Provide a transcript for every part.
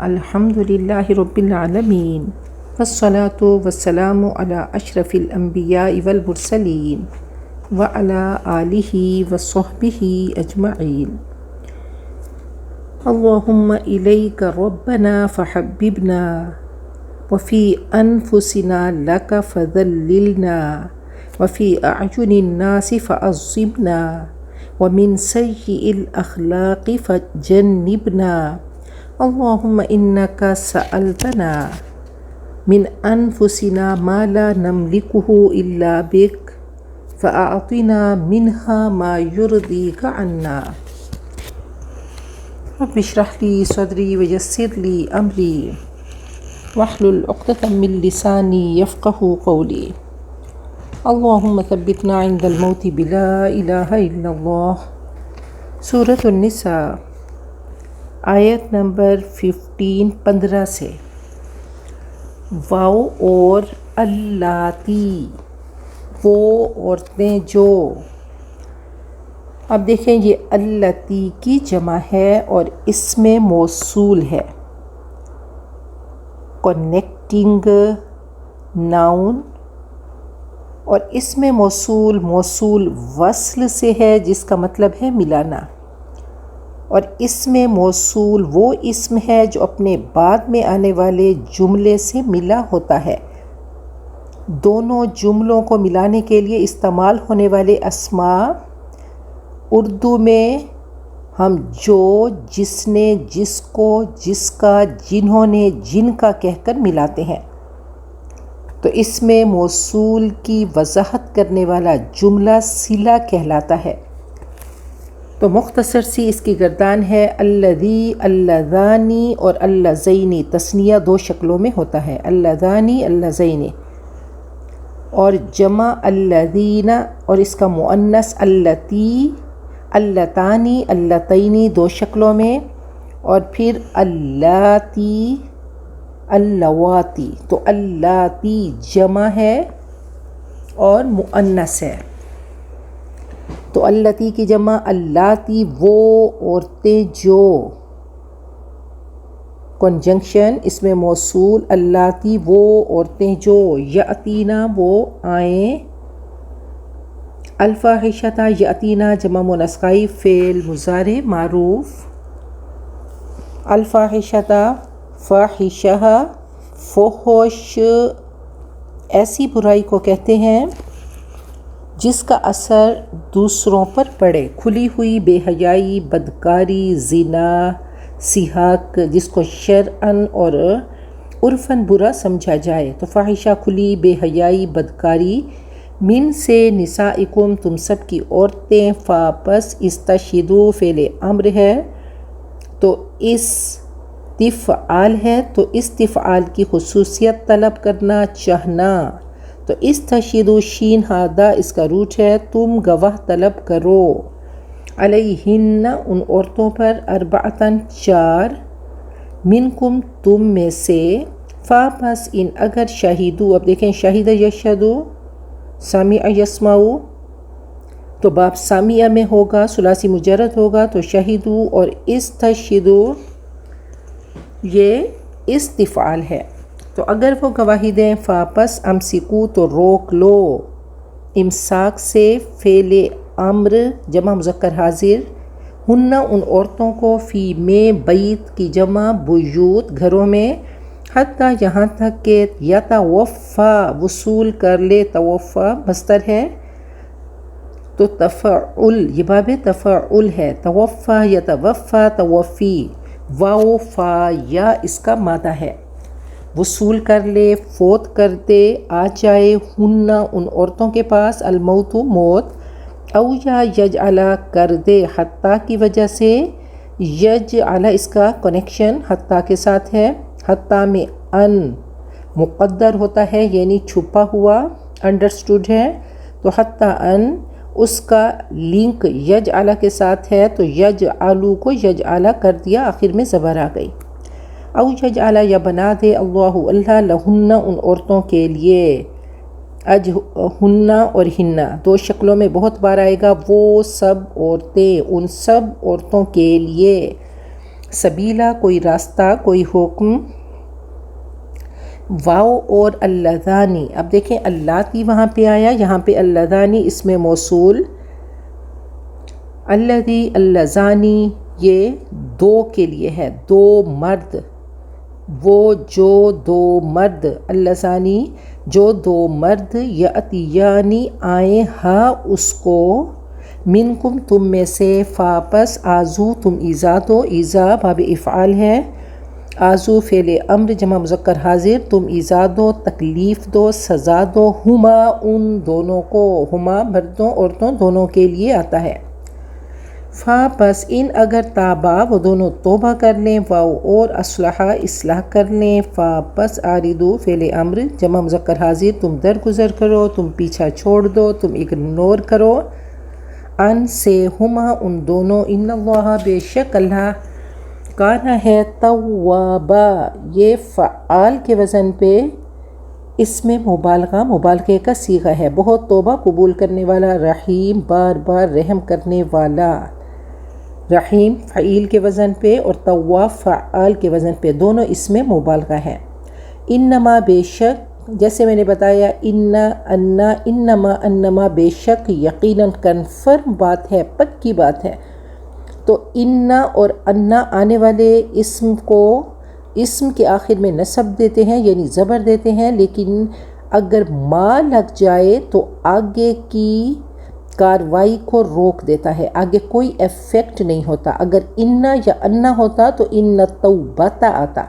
الحمد للہ رب العالمین والصلاة والسلام علی اشرف الانبیاء والمرسلین وعلی آلہ وصحبہ اجمعین۔ اللہم الیک ربنا فحببنا وفی انفسنا لک فذللنا وفی اعین الناس فعظمنا ومن سیئ الاخلاق فجنبنا۔ اللہم انک سألتنا من انفسنا ما لا نملکہ الا بک فاعطنا منها ما یرضیک عنا۔ رب اشرح لی صدری ویسر لی امری واحلل عقدۃ من لسانی یفقہوا قولی۔ اللہم ثبتنا عند الموت بلا الہ الا اللہ۔ سورۃ النساء آیت نمبر 15 سے۔ واؤ اور اللاتی، وہ عورتیں جو۔ اب دیکھیں یہ اللاتی کی جمع ہے اور اسم موصول ہے، کنیکٹنگ ناؤن، اور اسم موصول موصول وصل سے ہے جس کا مطلب ہے ملانا، اور اسم موصول وہ اسم ہے جو اپنے بعد میں آنے والے جملے سے ملا ہوتا ہے۔ دونوں جملوں کو ملانے کے لیے استعمال ہونے والے اسماء اردو میں ہم جو، جس نے، جس کو، جس کا، جنہوں نے، جن کا کہہ کر ملاتے ہیں۔ تو اسم موصول کی وضاحت کرنے والا جملہ صلہ کہلاتا ہے۔ تو مختصر سی اس کی گردان ہے الذی، اللذانی اور اللذین۔ تثنیہ دو شکلوں میں ہوتا ہے، اللذانی، اللذین، اور جمع الذین، اور اس کا مؤنث اللتی، اللتانی، اللتین، دو شکلوں میں، اور پھر اللاتی، اللواتی۔ تو اللاتی جمع ہے اور مؤنث ہے، تو اللاتی کی جمع اللاتی، وہ عورتیں جو، کنجنکشن اس میں موصول اللاتی، وہ عورتیں جو، یاتینا وہ آئیں، الفاحشۃ یاتینا جمع مؤنث غائب فعل مضارع معروف، الفاحشۃ فاحشہ، فحش ایسی برائی کو کہتے ہیں جس کا اثر دوسروں پر پڑے، کھلی ہوئی بے حیائی، بدکاری، زنا، سحاق، جس کو شرعاً اور عرفاً برا سمجھا جائے۔ تو فاحشہ کھلی بے حیائی، بدکاری، من سے نسائکم تم سب کی عورتیں، فا پس استشہدوا فعل امر ہے تو استفعال ہے، تو استفعال کی خصوصیت طلب کرنا، چاہنا، تو استشہدوا شین ہادہ اس کا روٹ ہے، تم گواہ طلب کرو، علیہن ان عورتوں پر، اربعتاً چار، منکم تم میں سے، فا پس ان اگر، شہیدو، اب دیکھیں شہید یشہدو، سامع یسمعو، تو باب سامعہ میں ہوگا، ثلاثی مجرد ہوگا، تو شہیدو اور استشہدو یہ استفعال ہے۔ تو اگر وہ گواہی دیں، فا پس امسکو تو روک لو، امساک سے فعل امر جمع مذکر حاضر، ہن ان عورتوں کو، فی میں بیت کی جمع بیوت گھروں میں، حتیٰ یہاں تک کہ یتوفا وصول کر لے، توفا مصدر ہے تو تفعل، یہ باب تفعل ہے، توفا یتوفا توفی، واو فا یا اس کا مادہ ہے، وصول کر لے، فوت کر دے، آ جائے، ہن ان عورتوں کے پاس، الموت موت، او یا یجعل کر دے، حتیٰ کی وجہ سے، یجعل اس کا کنیکشن حتیٰ کے ساتھ ہے، حتیٰ میں ان مقدر ہوتا ہے یعنی چھپا ہوا، انڈرسٹوڈ ہے، تو حتیٰ ان اس کا لنک یجعل کے ساتھ ہے، تو یجعلو کو یجعل کر دیا، آخر میں زبر آ گئی، او یجعل یا بنا دے، اللہ اللہ، لہن ان عورتوں کے لیے، ہن اور ہن دو شکلوں میں بہت بار آئے گا، وہ سب عورتیں، ان سب عورتوں کے لیے، سبیلا کوئی راستہ، کوئی حکم، واو اور اللذانی، اب دیکھیں اللاتی وہاں پہ آیا، یہاں پہ اللذانی اسم موصول، الذی اللذانی یہ دو کے لیے ہے، دو مرد، وہ جو دو مرد، اللذانی جو دو مرد، یاتیانی آئیں ہا اس کو، منکم تم میں سے، فاپس آزو تم ایزا دو، ایزا باب افعال ہے، آزو فعل امر جمع مذکر حاضر، تم ایزا دو، تکلیف دو، سزا دو، ہما ان دونوں کو، ہما مردوں عورتوں دونوں کے لیے آتا ہے، فا پس ان اگر تابا وہ دونوں توبہ کر لیں، واؤ اور اصلحہ اصلاح کر لیں، فا پس آردو فعل امر جمع مذکر حاضر، تم درگزر کرو، تم پیچھا چھوڑ دو، تم اگنور کرو، ان سے، ہما ان دونوں، ان اللہ بے شک اللہ، کانا ہے توابا، یہ فعال کے وزن پہ اس میں مبالغے کا صیغہ ہے، بہت توبہ قبول کرنے والا، رحیم بار بار رحم کرنے والا، رحیم فعیل کے وزن پہ اور تواب فعال کے وزن پہ، دونوں اس میں مبالغہ ہیں، انما بے شک، جیسے میں نے بتایا انما بے شک، یقیناً کنفرم بات ہے، پکی بات ہے، تو انا اور انا آنے والے اسم کو اسم کے آخر میں نصب دیتے ہیں، یعنی زبر دیتے ہیں، لیکن اگر ما لگ جائے تو آگے کی کاروائی کو روک دیتا ہے، آگے کوئی ایفیکٹ نہیں ہوتا، اگر انا یا انا ہوتا تو ان توبتا آتا،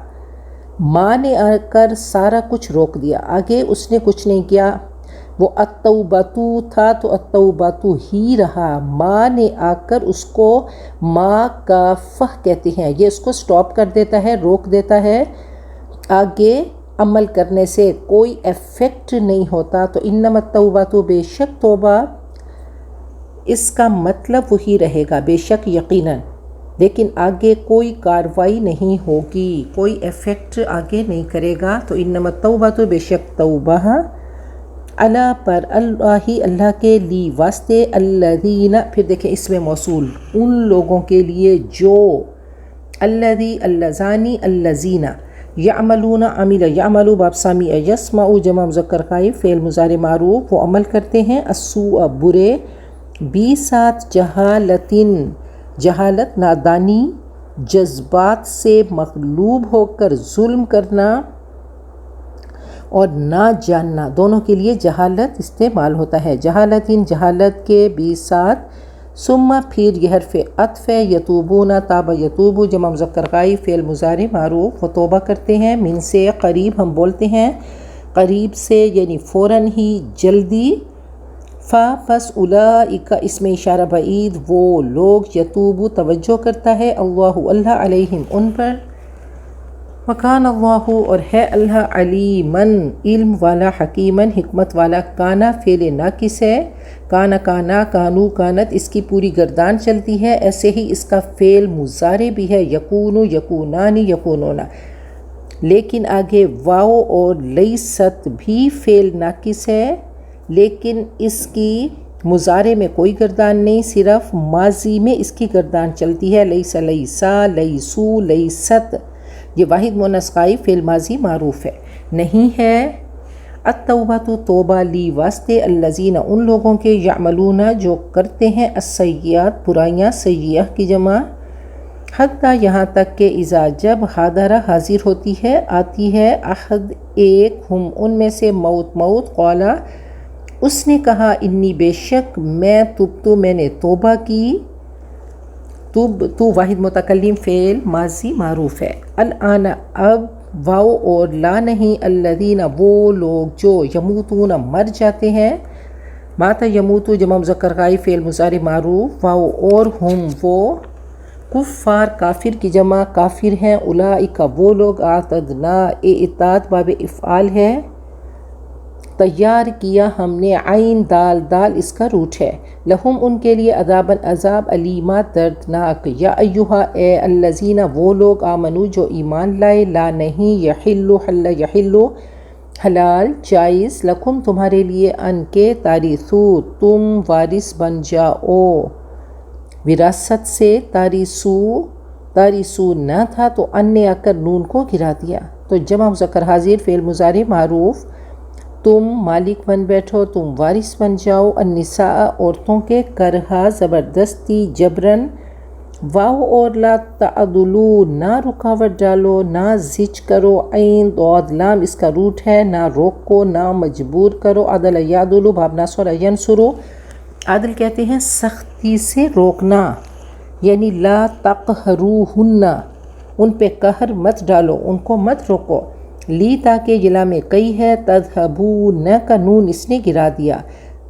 ماں نے آ کر سارا کچھ روک دیا، آگے اس نے کچھ نہیں کیا، وہ التوبتو تھا تو التوبتو ہی رہا، ماں نے آ کر اس کو ما کا فہ کہتے ہیں، یہ اس کو سٹاپ کر دیتا ہے، روک دیتا ہے، آگے عمل کرنے سے کوئی ایفیکٹ نہیں ہوتا، تو انما التوبتو بے شک توبہ، اس کا مطلب وہی رہے گا، بے شک یقیناً، لیکن آگے کوئی کاروائی نہیں ہوگی، کوئی ایفیکٹ آگے نہیں کرے گا، تو انما التوبۃ بے شک توبہ، اللہ پر، اللہ کے، لی واسطے، الذین، پھر دیکھیں اس میں موصول، ان لوگوں کے لیے جو، الذی اللذانی الذین، یعملون عمل یعمل باب سامع یسمع جمع مذکر غائب فعل مضارع معروف، وہ عمل کرتے ہیں، السوء برے، بی ساتھ، جہالت نادانی، جذبات سے مغلوب ہو کر ظلم کرنا اور نہ جاننا، دونوں کے لیے جہالت استعمال ہوتا ہے، جہالت کے بھی ساتھ، ثم پھر یہ حرف عطف ہے، یتوبون تاب یتوب جمع مذکر غائب فعل مضارع معروف، وہ توبہ کرتے ہیں، من سے قریب ہم بولتے ہیں، قریب سے یعنی فوراً ہی، جلدی، فا پس اولئک اسم اشارہ بعید، وہ لوگ، یتوب توجہ کرتا ہے، اللہ علیہم ان پر، وکان اللہ اور ہے اللہ، علیمن علم والا، حکیمن حکمت والا، کانا فعل ناقص ہے، کانا کانو کانت اس کی پوری گردان چلتی ہے، ایسے ہی اس کا فعل مضارع بھی ہے، یکونو یکونانی یکونونا، لیکن آگے واو اور لیست بھی فعل ناقص ہے، لیکن اس کی مضارع میں کوئی گردان نہیں، صرف ماضی میں اس کی گردان چلتی ہے، لیس لیسا لیسو لیست، یہ واحد مؤنث غائب فعل ماضی معروف ہے، نہیں ہے، التوبۃ توبہ، لی واسطے، الذین ان لوگوں کے، یعملون جو کرتے ہیں، السیئات برائیاں، سیئہ کی جمع، حتیٰ یہاں تک کہ اذا جب، حاضرہ حاضر ہوتی ہے، آتی ہے، احد ایک، ہم ان میں سے، موت، قولا اس نے کہا، انی بے شک، میں تبتو میں نے توبہ کی، تو واحد متکلم فعل ماضی معروف ہے، الآن اب، واو اور لا نہیں، الذین وہ لوگ جو، یموتون مر جاتے ہیں، ماتا یموتو جمع مذکر غائب فعل مضارع معروف، واو اور ہم وہ، کفار کافر کی جمع، کافر ہیں، اولئک وہ لوگ، اعتدنا اعتاد باب افعال ہے، تیار کیا ہم نے، عین دال اس کا روٹ ہے، لہم ان کے لیے، عذاباً عذاب، علیما دردناک، یا ایہا اے الذین وہ لوگ، آمنو جو ایمان لائے، لا نہیں، یحل حل یحل حلال جائز، لکم تمہارے لیے، ان کے، تارثو تم وارث بن جاؤ، وراثت سے، تارثو تارسو نہ تھا تو ان نے آ کر نون کو گرا دیا. تو جمع مذکر حاضر فعل مضارع معروف. تم مالک بن بیٹھو، تم وارث بن جاؤ. النساء عورتوں کے، کرہا زبردستی، جبرن. واو اور لا تعدلو نہ رکاوٹ ڈالو، نہ زج کرو. عین ضاد لام اس کا روٹ ہے، نہ روکو، نہ مجبور کرو. عدل یعدلو باب ناصر ینصرو. عدل کہتے ہیں سختی سے روکنا، یعنی لا تقہروہن ان پہ قہر مت ڈالو، ان کو مت روکو. لی تاکہ یہ لام کئی ہے. تذہبون کا نون اس نے گرا دیا.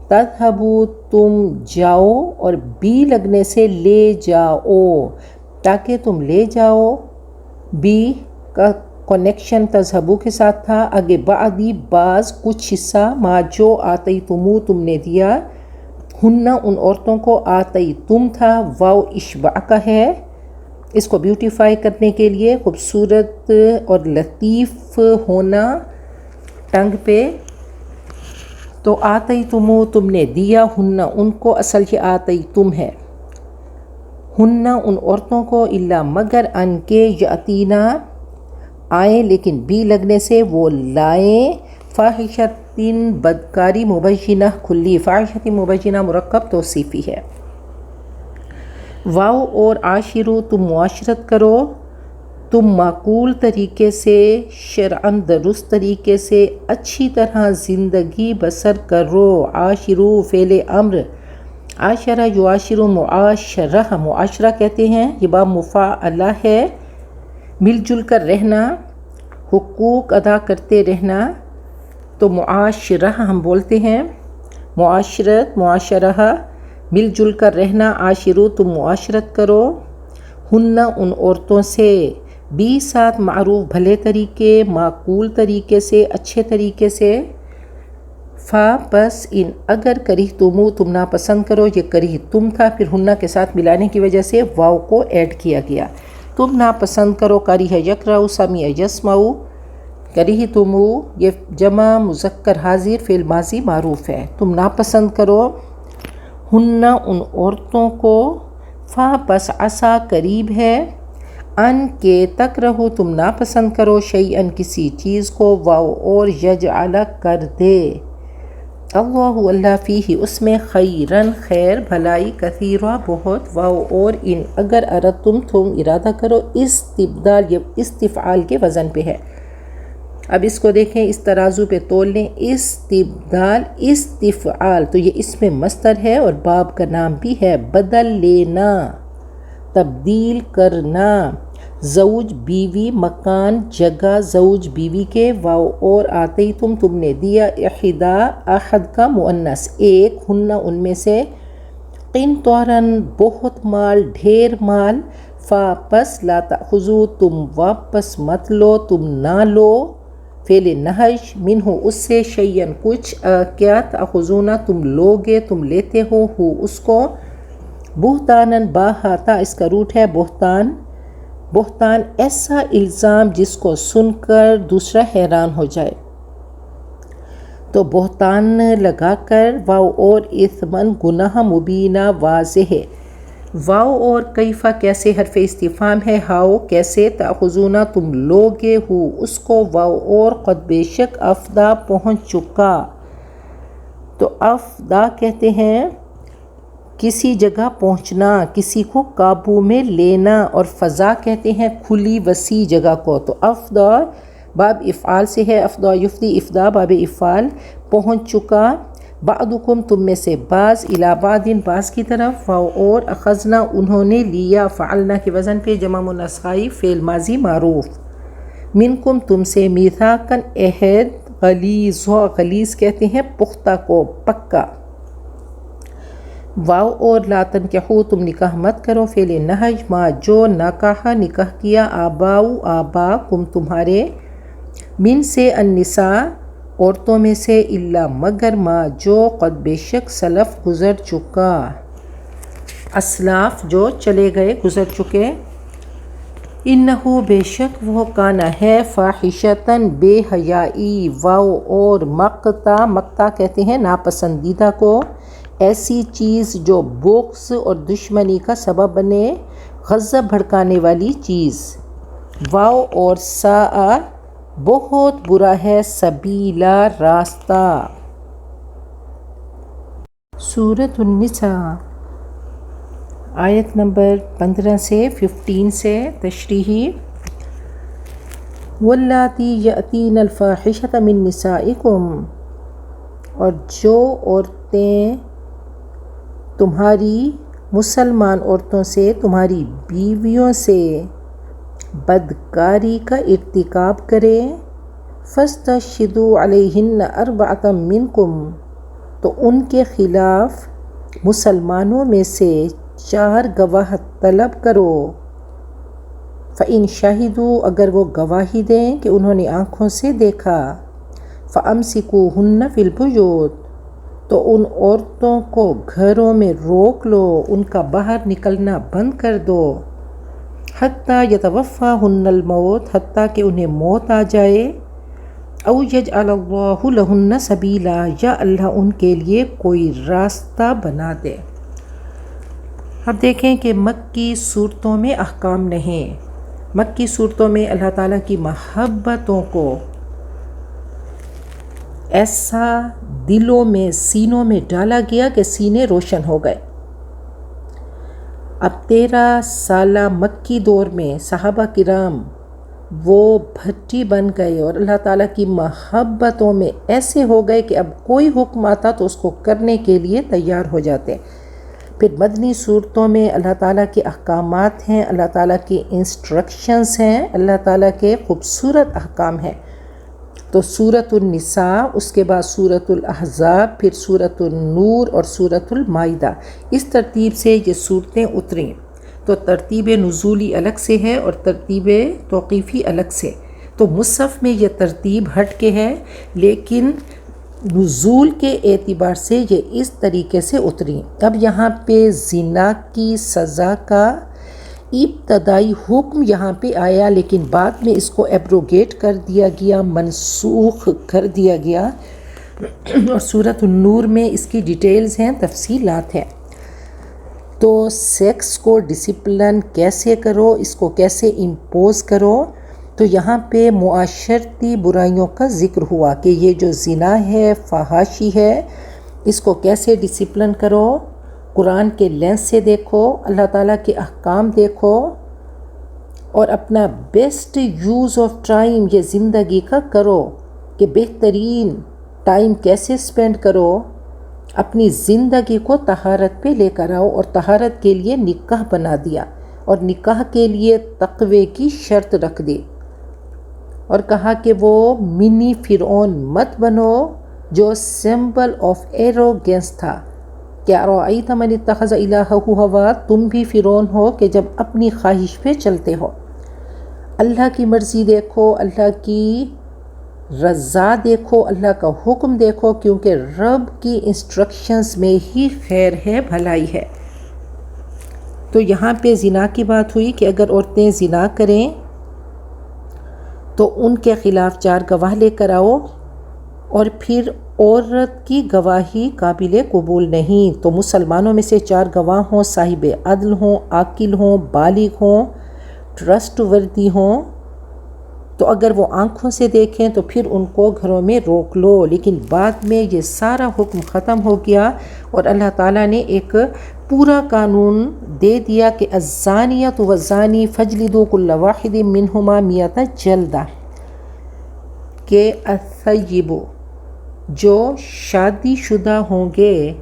تذہبو تم جاؤ، اور بی لگنے سے لے جاؤ، تاکہ تم لے جاؤ. بی کا کنیکشن تذہبو کے ساتھ تھا. آگے بعدی بعض کچھ حصہ، ما جو آتی تمو تم نے دیا. ہن ان عورتوں کو، آتی تم تھا. واو اشباع کا ہے، اس کو بیوٹیفائی کرنے کے لیے، خوبصورت اور لطیف ہونا ٹنگ پہ. تو آتی تمو تم نے دیا، ہن ان کو، اصل یہ آتی تم ہے. ہن ان عورتوں کو، الا مگر ان کے، یاتینا آئیں، لیکن بی لگنے سے وہ لائیں. فاحشتن بدکاری، مبینہ کھلی. فاحشت مبینہ مرکب توصیفی ہے. واو اور عاشرو تم معاشرت کرو، تم معقول طریقے سے، شرعاً درست طریقے سے، اچھی طرح زندگی بسر کرو. عاشرو فعل امر. عاشرہ یعاشر معاشرہ، معاشرہ کہتے ہیں، یہ باب مفاعلہ ہے. مل جل کر رہنا، حقوق ادا کرتے رہنا. تو معاشرہ ہم بولتے ہیں، معاشرت، معاشرہ، مل جل کر رہنا. عاشرو تم معاشرت کرو. ہن ان عورتوں سے، بی ساتھ معروف بھلے طریقے، معقول طریقے سے، اچھے طریقے سے. فا پس ان اگر کرہ تمو تم ناپسند کرو، یہ کرہ تم تھا، پھر ہن کے ساتھ ملانے کی وجہ سے واو کو ایڈ کیا گیا. تم ناپسند کرو. کرہ یکرہ، سمع یسمع. کرہ تمو یہ جمع مذکر حاضر فعل ماضی معروف ہے. تم ناپسند کرو. ہن ان عورتوں کو. فا پس عسیٰ قریب ہے. ان کے تکرہو تم ناپسند کرو، شیئن کسی چیز کو. واو اور یجعل کر دے. اللہ اللہ فیہ اس میں، خیرن خیر بھلائی، کثیرہ بہت. واو اور ان اگر اردتم تم ارادہ کرو. استبدال یہ استفعال کے وزن پہ ہے. اب اس کو دیکھیں، اس ترازو پہ تول لیں. استبدال استفعال، تو یہ اس میں مصدر ہے اور باب کا نام بھی ہے. بدل لینا، تبدیل کرنا. زوج بیوی، مکان جگہ زوج بیوی کے. واو اور آتی تم نے دیا. احدا احد کا مؤنث ایک. ہن ان میں سے. قنطارن بہت مال، ڈھیر مال. فا پس لا تأخذو تم واپس مت لو، تم نہ لو. فعل نہج. منہ اس سے، شیئن کچھ. کیا تأخذون تم لوگے، تم لیتے ہو. ہو اس کو. بہتانن باہاتا اس کا روٹ ہے بہتان. بہتان ایسا الزام جس کو سن کر دوسرا حیران ہو جائے. تو بہتان لگا کر. واو اور اثمن گناہ مبینہ واضح ہے. واو اور کیفا کیسے حرف استفہام ہے. ہاؤ کیسے. تأخذون تم لوگے. ہو اس کو. واو اور قد بے شک افدا پہنچ چکا. تو افدا کہتے ہیں کسی جگہ پہنچنا، کسی کو قابو میں لینا. اور فضا کہتے ہیں کھلی وسیع جگہ کو. تو افدا باب افعال سے ہے. افدا یفدی افدا باب افعال. پہنچ چکا. بعضکم تم میں سے بعض. الی بعض بعض کی طرف. واو اور اخذنا انہوں نے لیا. فعلنا کے وزن پہ جمع مؤنث غائب فعل ماضی معروف. منکم تم سے. میثاقاً عہد. غلیظ غلیظ کہتے ہیں پختہ کو، پکا. واو اور لا تنکحو تم نکاح مت کرو. فعل نہج. ما جو نکاح نکاح کیا. آباؤ آبا کم تمہارے. من سے النساء عورتوں میں سے. الا مگر. ما جو قد بے شک سلف گزر چکا. اسلاف جو چلے گئے، گزر چکے. انہو بے شک وہ کانا ہے. فاحشتاً بے حیائی. واو اور مقتا. مقتا کہتے ہیں ناپسندیدہ کو، ایسی چیز جو بغض اور دشمنی کا سبب بنے. غضب بھڑکانے والی چیز. واو اور ساء بہت برا ہے سبیلا راستہ. سورۃ النساء آیت نمبر 15 سے 15 سے تشریحی. واللاتی یأتین الفاحشۃ من نسائکم، اور جو عورتیں تمہاری مسلمان عورتوں سے تمہاری بیویوں سے بدکاری کا ارتکاب کرے، فاستشہدوا علیہن اربعۃ منکم، تو ان کے خلاف مسلمانوں میں سے 4 گواہ طلب کرو. فإن شہدوا، اگر وہ گواہی دیں کہ انہوں نے آنکھوں سے دیکھا، فأمسکوہن فی البیوت، تو ان عورتوں کو گھروں میں روک لو، ان کا باہر نکلنا بند کر دو. حتیٰ یتوفاہن الموت، حتیٰ کہ انہیں موت آ جائے. او یجعل اللہ لہن سبیلا، یا اللہ ان کے لیے کوئی راستہ بنا دے. اب دیکھیں کہ مکی صورتوں میں احکام نہیں. مکی صورتوں میں اللہ تعالیٰ کی محبتوں کو ایسا دلوں میں سینوں میں ڈالا گیا کہ سینے روشن ہو گئے. اب 13 سالہ مکی دور میں صحابہ کرام وہ بھٹی بن گئے اور اللہ تعالیٰ کی محبتوں میں ایسے ہو گئے کہ اب کوئی حکم آتا تو اس کو کرنے کے لیے تیار ہو جاتے. پھر مدنی صورتوں میں اللہ تعالیٰ کے احکامات ہیں، اللہ تعالیٰ کی انسٹرکشنز ہیں، اللہ تعالیٰ کے خوبصورت احکام ہیں. تو سورۃ النساء، اس کے بعد سورۃ الاحزاب، پھر سورۃ النور اور سورۃ المائدہ، اس ترتیب سے یہ صورتیں اتریں. تو ترتیب نزولی الگ سے ہے اور ترتیب توقیفی الگ سے. تو مصحف میں یہ ترتیب ہٹ کے ہے، لیکن نزول کے اعتبار سے یہ اس طریقے سے اتری. اب یہاں پہ زنا کی سزا کا ابتدائی حکم یہاں پہ آیا، لیکن بعد میں اس کو ایبروگیٹ کر دیا گیا، منسوخ کر دیا گیا. اور سورۃ النور میں اس کی ڈیٹیلز ہیں، تفصیلات ہیں. تو سیکس کو ڈسپلن کیسے کرو، اس کو کیسے امپوز کرو، تو یہاں پہ معاشرتی برائیوں کا ذکر ہوا کہ یہ جو زنا ہے، فحاشی ہے، اس کو کیسے ڈسپلن کرو. قرآن کے لینس سے دیکھو، اللہ تعالیٰ کے احکام دیکھو، اور اپنا بیسٹ یوز آف ٹائم یہ زندگی کا کرو کہ بہترین ٹائم کیسے سپینڈ کرو. اپنی زندگی کو طہارت پہ لے کر آؤ، اور طہارت کے لیے نکاح بنا دیا، اور نکاح کے لیے تقوی کی شرط رکھ دی، اور کہا کہ وہ منی فرعون مت بنو جو سمبل آف ایروگینس تھا. کیا رأیت من اتخذ الہہ ہوا، تم بھی فرعون ہو کہ جب اپنی خواہش پہ چلتے ہو. اللہ کی مرضی دیکھو، اللہ کی رضا دیکھو، اللہ کا حکم دیکھو، کیونکہ رب کی انسٹرکشنز میں ہی خیر ہے، بھلائی ہے. تو یہاں پہ زنا کی بات ہوئی کہ اگر عورتیں زنا کریں تو ان کے خلاف 4 گواہ لے کر آؤ، اور پھر عورت کی گواہی قابل قبول نہیں. تو مسلمانوں میں سے 4 گواہ ہوں، صاحب عدل ہوں، عاقل ہوں، بالغ ہوں، ٹرسٹ وردی ہوں. تو اگر وہ آنکھوں سے دیکھیں تو پھر ان کو گھروں میں روک لو. لیکن بعد میں یہ سارا حکم ختم ہو گیا، اور اللہ تعالیٰ نے ایک پورا قانون دے دیا کہ الزانیۃ والزانی فاجلدوا کل واحد منہما 100 جلدہ، کہ الثیب جو شادی شدہ ہوں گے،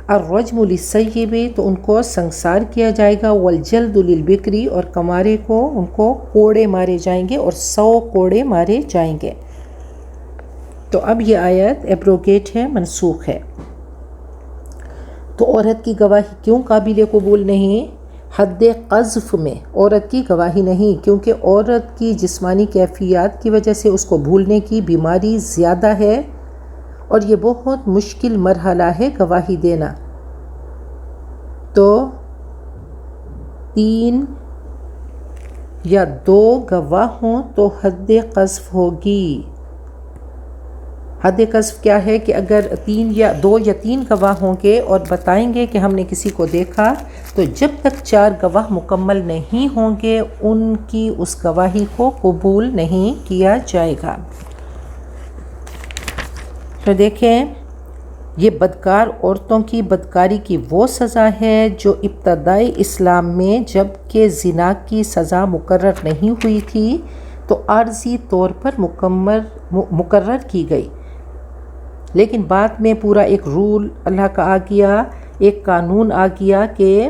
الرجم للثیب تو ان کو سنسار کیا جائے گا، والجلد للبکری اور کمارے کو ان کو کوڑے مارے جائیں گے، اور 100 کوڑے مارے جائیں گے. تو اب یہ آیت ایبروگیٹ ہے، منسوخ ہے. تو عورت کی گواہی کیوں قابل قبول نہیں؟ حد قذف میں عورت کی گواہی نہیں، کیونکہ عورت کی جسمانی کیفیات کی وجہ سے اس کو بھولنے کی بیماری زیادہ ہے، اور یہ بہت مشکل مرحلہ ہے گواہی دینا. تو 3 یا 2 گواہ ہوں تو حد قذف ہوگی. حد قذف کیا ہے کہ اگر 2 یا 3 گواہ ہوں گے اور بتائیں گے کہ ہم نے کسی کو دیکھا، تو جب تک 4 گواہ مکمل نہیں ہوں گے ان کی اس گواہی کو قبول نہیں کیا جائے گا۔ تو دیکھیں، یہ بدکار عورتوں کی بدکاری کی وہ سزا ہے جو ابتدائی اسلام میں جب کہ زنا کی سزا مقرر نہیں ہوئی تھی تو عارضی طور پر مقرر کی گئی، لیکن بعد میں پورا ایک رول اللہ کا آ گیا، ایک قانون آ گیا کہ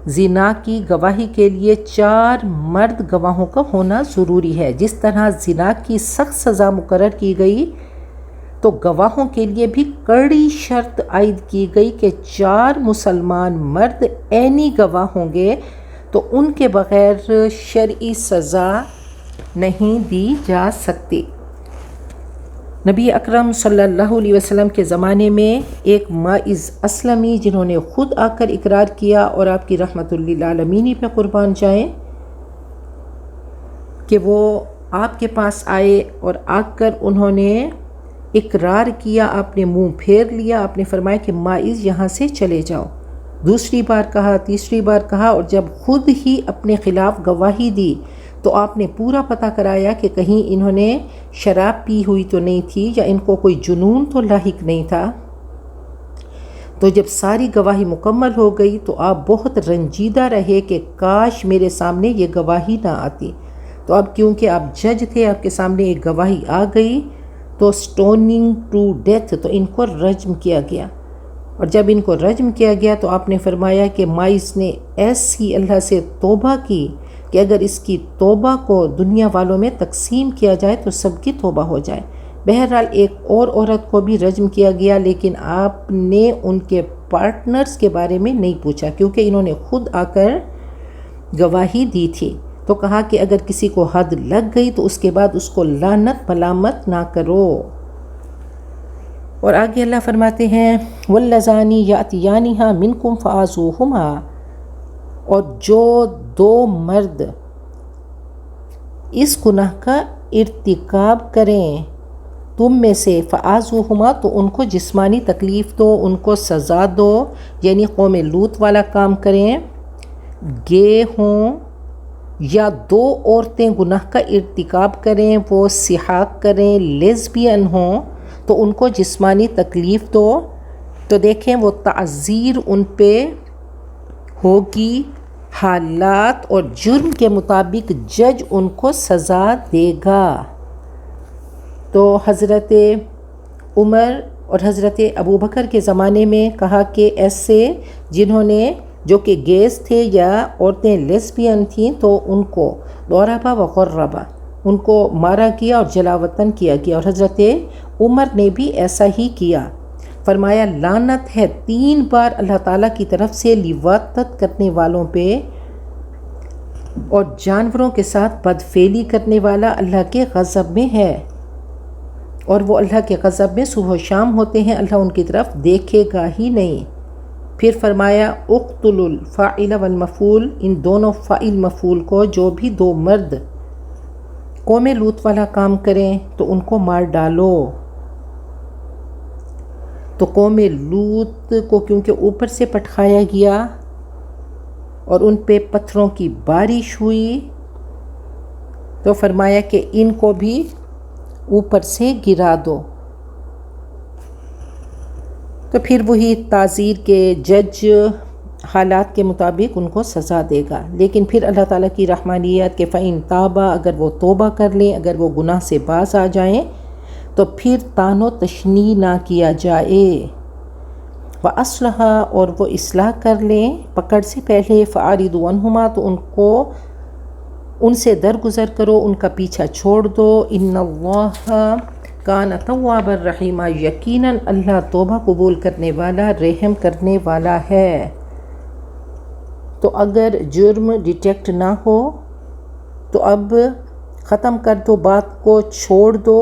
زنا کی گواہی کے لیے 4 مرد گواہوں کا ہونا ضروری ہے۔ جس طرح زنا کی سخت سزا مقرر کی گئی تو گواہوں کے لیے بھی کڑی شرط عائد کی گئی کہ 4 مسلمان مرد عینی گواہ ہوں گے تو ان کے بغیر شرعی سزا نہیں دی جا سکتی۔ نبی اکرم صلی اللہ علیہ وسلم کے زمانے میں ایک ماعز اسلمی جنہوں نے خود آ کر اقرار کیا، اور آپ کی رحمت للعالمین پہ قربان جائیں، کہ وہ آپ کے پاس آئے اور آ کر انہوں نے اقرار کیا، آپ نے منہ پھیر لیا، آپ نے فرمایا کہ ماعز یہاں سے چلے جاؤ۔ دوسری بار کہا، تیسری بار کہا، اور جب خود ہی اپنے خلاف گواہی دی تو آپ نے پورا پتہ کرایا کہ کہیں انہوں نے شراب پی ہوئی تو نہیں تھی یا ان کو کوئی جنون تو لاحق نہیں تھا۔ تو جب ساری گواہی مکمل ہو گئی تو آپ بہت رنجیدہ رہے کہ کاش میرے سامنے یہ گواہی نہ آتی۔ تو اب کیونکہ آپ جج تھے، آپ کے سامنے ایک گواہی آ گئی، تو سٹوننگ ٹو ڈیتھ، تو ان کو رجم کیا گیا۔ اور جب ان کو رجم کیا گیا تو آپ نے فرمایا کہ ماعز نے ایسی اللہ سے توبہ کی کہ اگر اس کی توبہ کو دنیا والوں میں تقسیم کیا جائے تو سب کی توبہ ہو جائے۔ بہرحال ایک اور عورت کو بھی رجم کیا گیا، لیکن آپ نے ان کے پارٹنرز کے بارے میں نہیں پوچھا کیونکہ انہوں نے خود آ کر گواہی دی تھی۔ تو کہا کہ اگر کسی کو حد لگ گئی تو اس کے بعد اس کو لعنت ملامت نہ کرو۔ اور آگے اللہ فرماتے ہیں وَاللَّذَانِ يَأْتِيَانِهَا مِنْكُمْ فَآذُوهُمَا، اور جو 2 مرد اس گناہ کا ارتکاب کریں تم میں سے، فَآذُوهُمَا، تو ان کو جسمانی تکلیف دو، ان کو سزا دو، یعنی قوم لوط والا کام کریں، گے ہوں یا 2 عورتیں گناہ کا ارتکاب کریں، وہ سحاق کریں، لیزبین ہوں، تو ان کو جسمانی تکلیف دو۔ تو دیکھیں وہ تعزیر ان پہ ہوگی، حالات اور جرم کے مطابق جج ان کو سزا دے گا۔ تو حضرت عمر اور حضرت ابوبکر کے زمانے میں کہا کہ ایسے جنہوں نے جو کہ گیز تھے یا عورتیں لیسبین تھیں تو ان کو ضربا و غربا، ان کو مارا گیا اور جلا وطن کیا گیا۔ اور حضرت عمر نے بھی ایسا ہی کیا، فرمایا لعنت ہے 3 بار اللہ تعالیٰ کی طرف سے لواطت کرنے والوں پہ، اور جانوروں کے ساتھ بدفعلی کرنے والا اللہ کے غضب میں ہے، اور وہ اللہ کے غضب میں صبح و شام ہوتے ہیں، اللہ ان کی طرف دیکھے گا ہی نہیں۔ پھر فرمایا اقتلوا الفاعل والمفعول، ان دونوں فاعل مفعول کو، جو بھی 2 مرد قوم لوط والا کام کریں تو ان کو مار ڈالو۔ تو قوم لوط کو کیونکہ اوپر سے پٹخایا گیا اور ان پہ پتھروں کی بارش ہوئی تو فرمایا کہ ان کو بھی اوپر سے گرا دو۔ تو پھر وہی تعزیر کے جج حالات کے مطابق ان کو سزا دے گا، لیکن پھر اللہ تعالیٰ کی رحمانیت کہ فَإِن تَابَا، اگر وہ توبہ کر لیں، اگر وہ گناہ سے باز آ جائیں تو پھر تان و تشنیع نہ کیا جائے، وَأَصْلَحَا، اور وہ اصلاح کر لیں پکڑ سے پہلے، فَأَعْرِضُوا عَنْهُمَا، تو ان سے درگزر کرو، ان کا پیچھا چھوڑ دو، إِنَّ اللَّهَ کان توابا رحیما، یقیناً اللہ توبہ قبول کرنے والا، رحم کرنے والا ہے۔ تو اگر جرم ڈیٹیکٹ نہ ہو تو اب ختم کر دو، بات کو چھوڑ دو۔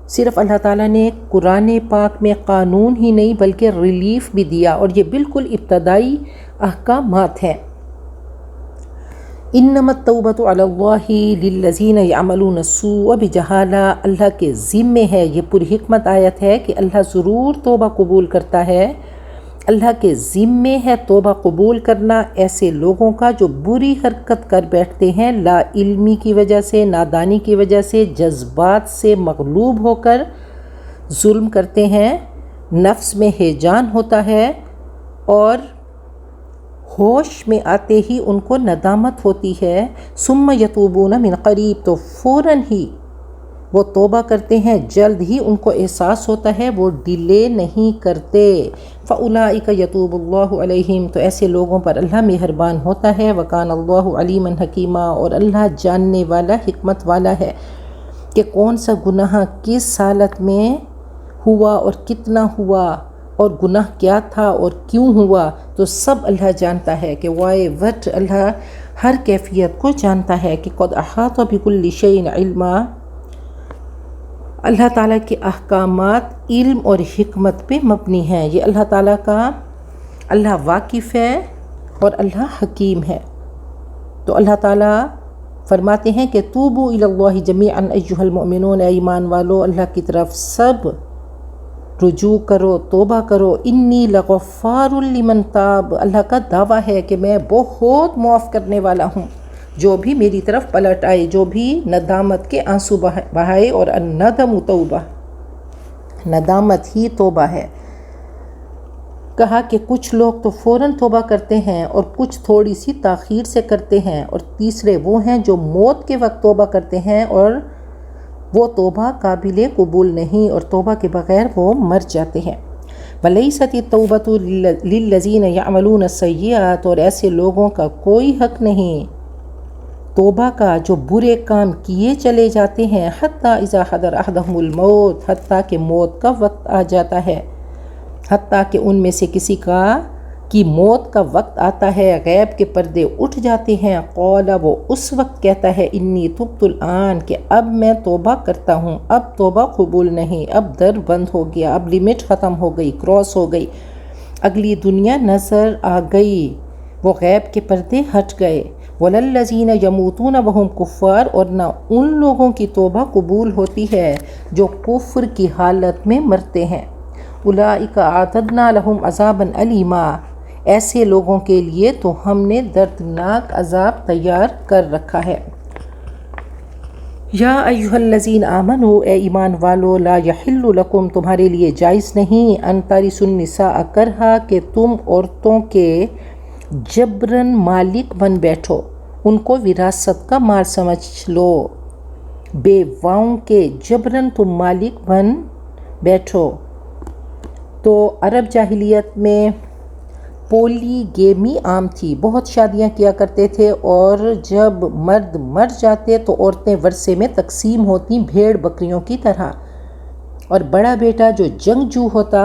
صرف اللہ تعالیٰ نے قرآن پاک میں قانون ہی نہیں بلکہ ریلیف بھی دیا، اور یہ بالکل ابتدائی احکامات ہیں۔ انما التوبۃ علی اللہ للذین یعملون السوء بجہالہ، اللہ کے ذمے ہے، یہ پوری حکمت آیت ہے کہ اللہ ضرور توبہ قبول کرتا ہے، اللہ کے ذمے ہے توبہ قبول کرنا ایسے لوگوں کا جو بری حرکت کر بیٹھتے ہیں، لا علمی کی وجہ سے، نادانی کی وجہ سے، جذبات سے مغلوب ہو کر ظلم کرتے ہیں، نفس میں ہیجان ہوتا ہے اور ہوش میں آتے ہی ان کو ندامت ہوتی ہے، ثم یتوبون من قریب، تو فوراً ہی وہ توبہ کرتے ہیں، جلد ہی ان کو احساس ہوتا ہے، وہ ڈیلے نہیں کرتے، فاولئک یتوب اللہ علیہم، تو ایسے لوگوں پر اللہ مہربان ہوتا ہے، وکان اللہ علیما حکیما، اور اللہ جاننے والا، حکمت والا ہے کہ کون سا گناہ کس حالت میں ہوا اور کتنا ہوا اور گناہ کیا تھا اور کیوں ہوا، تو سب اللہ جانتا ہے کہ وائی وٹ، اللہ ہر کیفیت کو جانتا ہے کہ قد احاط بکل شیء علما، اللہ تعالیٰ کے احکامات علم اور حکمت پہ مبنی ہیں، یہ اللہ تعالیٰ کا، اللہ واقف ہے اور اللہ حکیم ہے۔ تو اللہ تعالیٰ فرماتے ہیں کہ توبوا الی اللہ جمیعا ایھا المؤمنون، اے ایمان والو اللہ کی طرف سب رجوع کرو، توبہ کرو، انی لغفار لمن تاب، اللہ کا دعویٰ ہے کہ میں بہت معاف کرنے والا ہوں جو بھی میری طرف پلٹ آئے، جو بھی ندامت کے آنسو بہائے، اور الندم توبہ، ندامت ہی توبہ ہے۔ کہا کہ کچھ لوگ تو فوراً توبہ کرتے ہیں اور کچھ تھوڑی سی تاخیر سے کرتے ہیں، اور تیسرے وہ ہیں جو موت کے وقت توبہ کرتے ہیں اور وہ توبہ قابل قبول نہیں، اور توبہ کے بغیر وہ مر جاتے ہیں۔ وَلَيْسَتِ التَّوْبَةُ لِلَّذِينَ يَعْمَلُونَ السَّيِّئَاتِ، اور ایسے لوگوں کا کوئی حق نہیں توبہ کا جو برے کام کیے چلے جاتے ہیں، حتیٰ اذا حضر احدہم الموت، حتیٰ کہ موت کا وقت آ جاتا ہے، حتیٰ کہ ان میں سے کسی کی موت کا وقت آتا ہے، غیب کے پردے اٹھ جاتے ہیں، قال، وہ اس وقت کہتا ہے، انی تبت الآن، کہ اب میں توبہ کرتا ہوں، اب توبہ قبول نہیں، اب در بند ہو گیا، اب لمٹ ختم ہو گئی، کراس ہو گئی، اگلی دنیا نظر آ گئی، وہ غیب کے پردے ہٹ گئے۔ وَلَلَّذِينَ يَمُوتُونَ وَهُمْ كُفَّارٌ، اور نہ ان لوگوں کی توبہ قبول ہوتی ہے جو کفر کی حالت میں مرتے ہیں۔ اولئک اعتدنا لهم عذابا الیما، ایسے لوگوں کے لیے تو ہم نے دردناک عذاب تیار کر رکھا ہے۔ یا ایھا الذین آمنوا، اے ایمان والو، لا یحل لکم، تمہارے لیے جائز نہیں، ان ترثوا النساء کرہا، کہ تم عورتوں کے جبراً مالک بن بیٹھو، ان کو وراثت کا مال سمجھ لو، بیواؤں کے جبراً تم مالک بن بیٹھو۔ تو عرب جاہلیت میں پولی گیمی عام تھی، بہت شادیاں کیا کرتے تھے، اور جب مرد مر جاتے تو عورتیں ورثے میں تقسیم ہوتی بھیڑ بکریوں کی طرح، اور بڑا بیٹا جو جنگجو ہوتا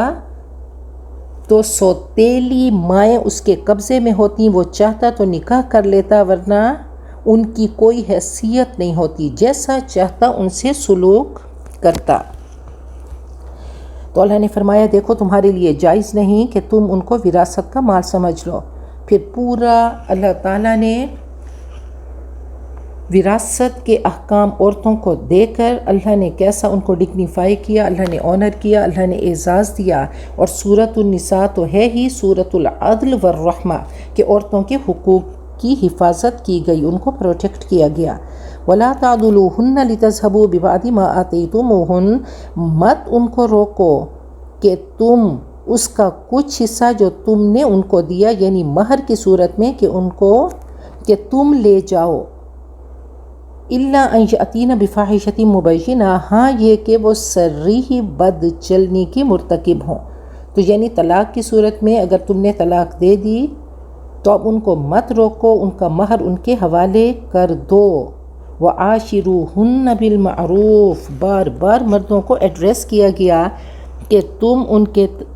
تو سوتیلی مائیں اس کے قبضے میں ہوتی، وہ چاہتا تو نکاح کر لیتا، ورنہ ان کی کوئی حیثیت نہیں ہوتی، جیسا چاہتا ان سے سلوک کرتا۔ تو اللہ نے فرمایا دیکھو تمہارے لیے جائز نہیں کہ تم ان کو وراثت کا مال سمجھ لو۔ پھر پورا اللہ تعالیٰ نے وراثت کے احکام عورتوں کو دے کر اللہ نے کیسا ان کو ڈگنیفائی کیا، اللہ نے آنر کیا، اللہ نے اعزاز دیا۔ اور سورۃ النساء تو ہے ہی سورۃ العدل والرحمہ، کہ عورتوں کے حقوق کی حفاظت کی گئی، ان کو پروٹیکٹ کیا گیا۔ وَلَا تَعْضُلُوهُنَّ لِتَذْهَبُوا بِبَعْضِ مَا آتَيْتُمُوهُنَّ، مت ان کو روکو کہ تم اس کا کچھ حصہ جو تم نے ان کو دیا، یعنی مہر کی صورت میں، کہ ان کو کہ تم لے جاؤ، إِلَّا أَن يَأْتِينَ بِفَاحِشَةٍ مُبَيِّنَةٍ، ہاں یہ کہ وہ صریح بد چلنی کی مرتکب ہوں۔ تو یعنی طلاق کی صورت میں اگر تم نے طلاق دے دی تو اب ان کو مت روکو، ان کا مہر ان کے حوالے کر دو۔ وَعَاشِرُوهُنَّ بِالْمَعْرُوفِ، بار بار مردوں کو ایڈریس کیا گیا کہ تم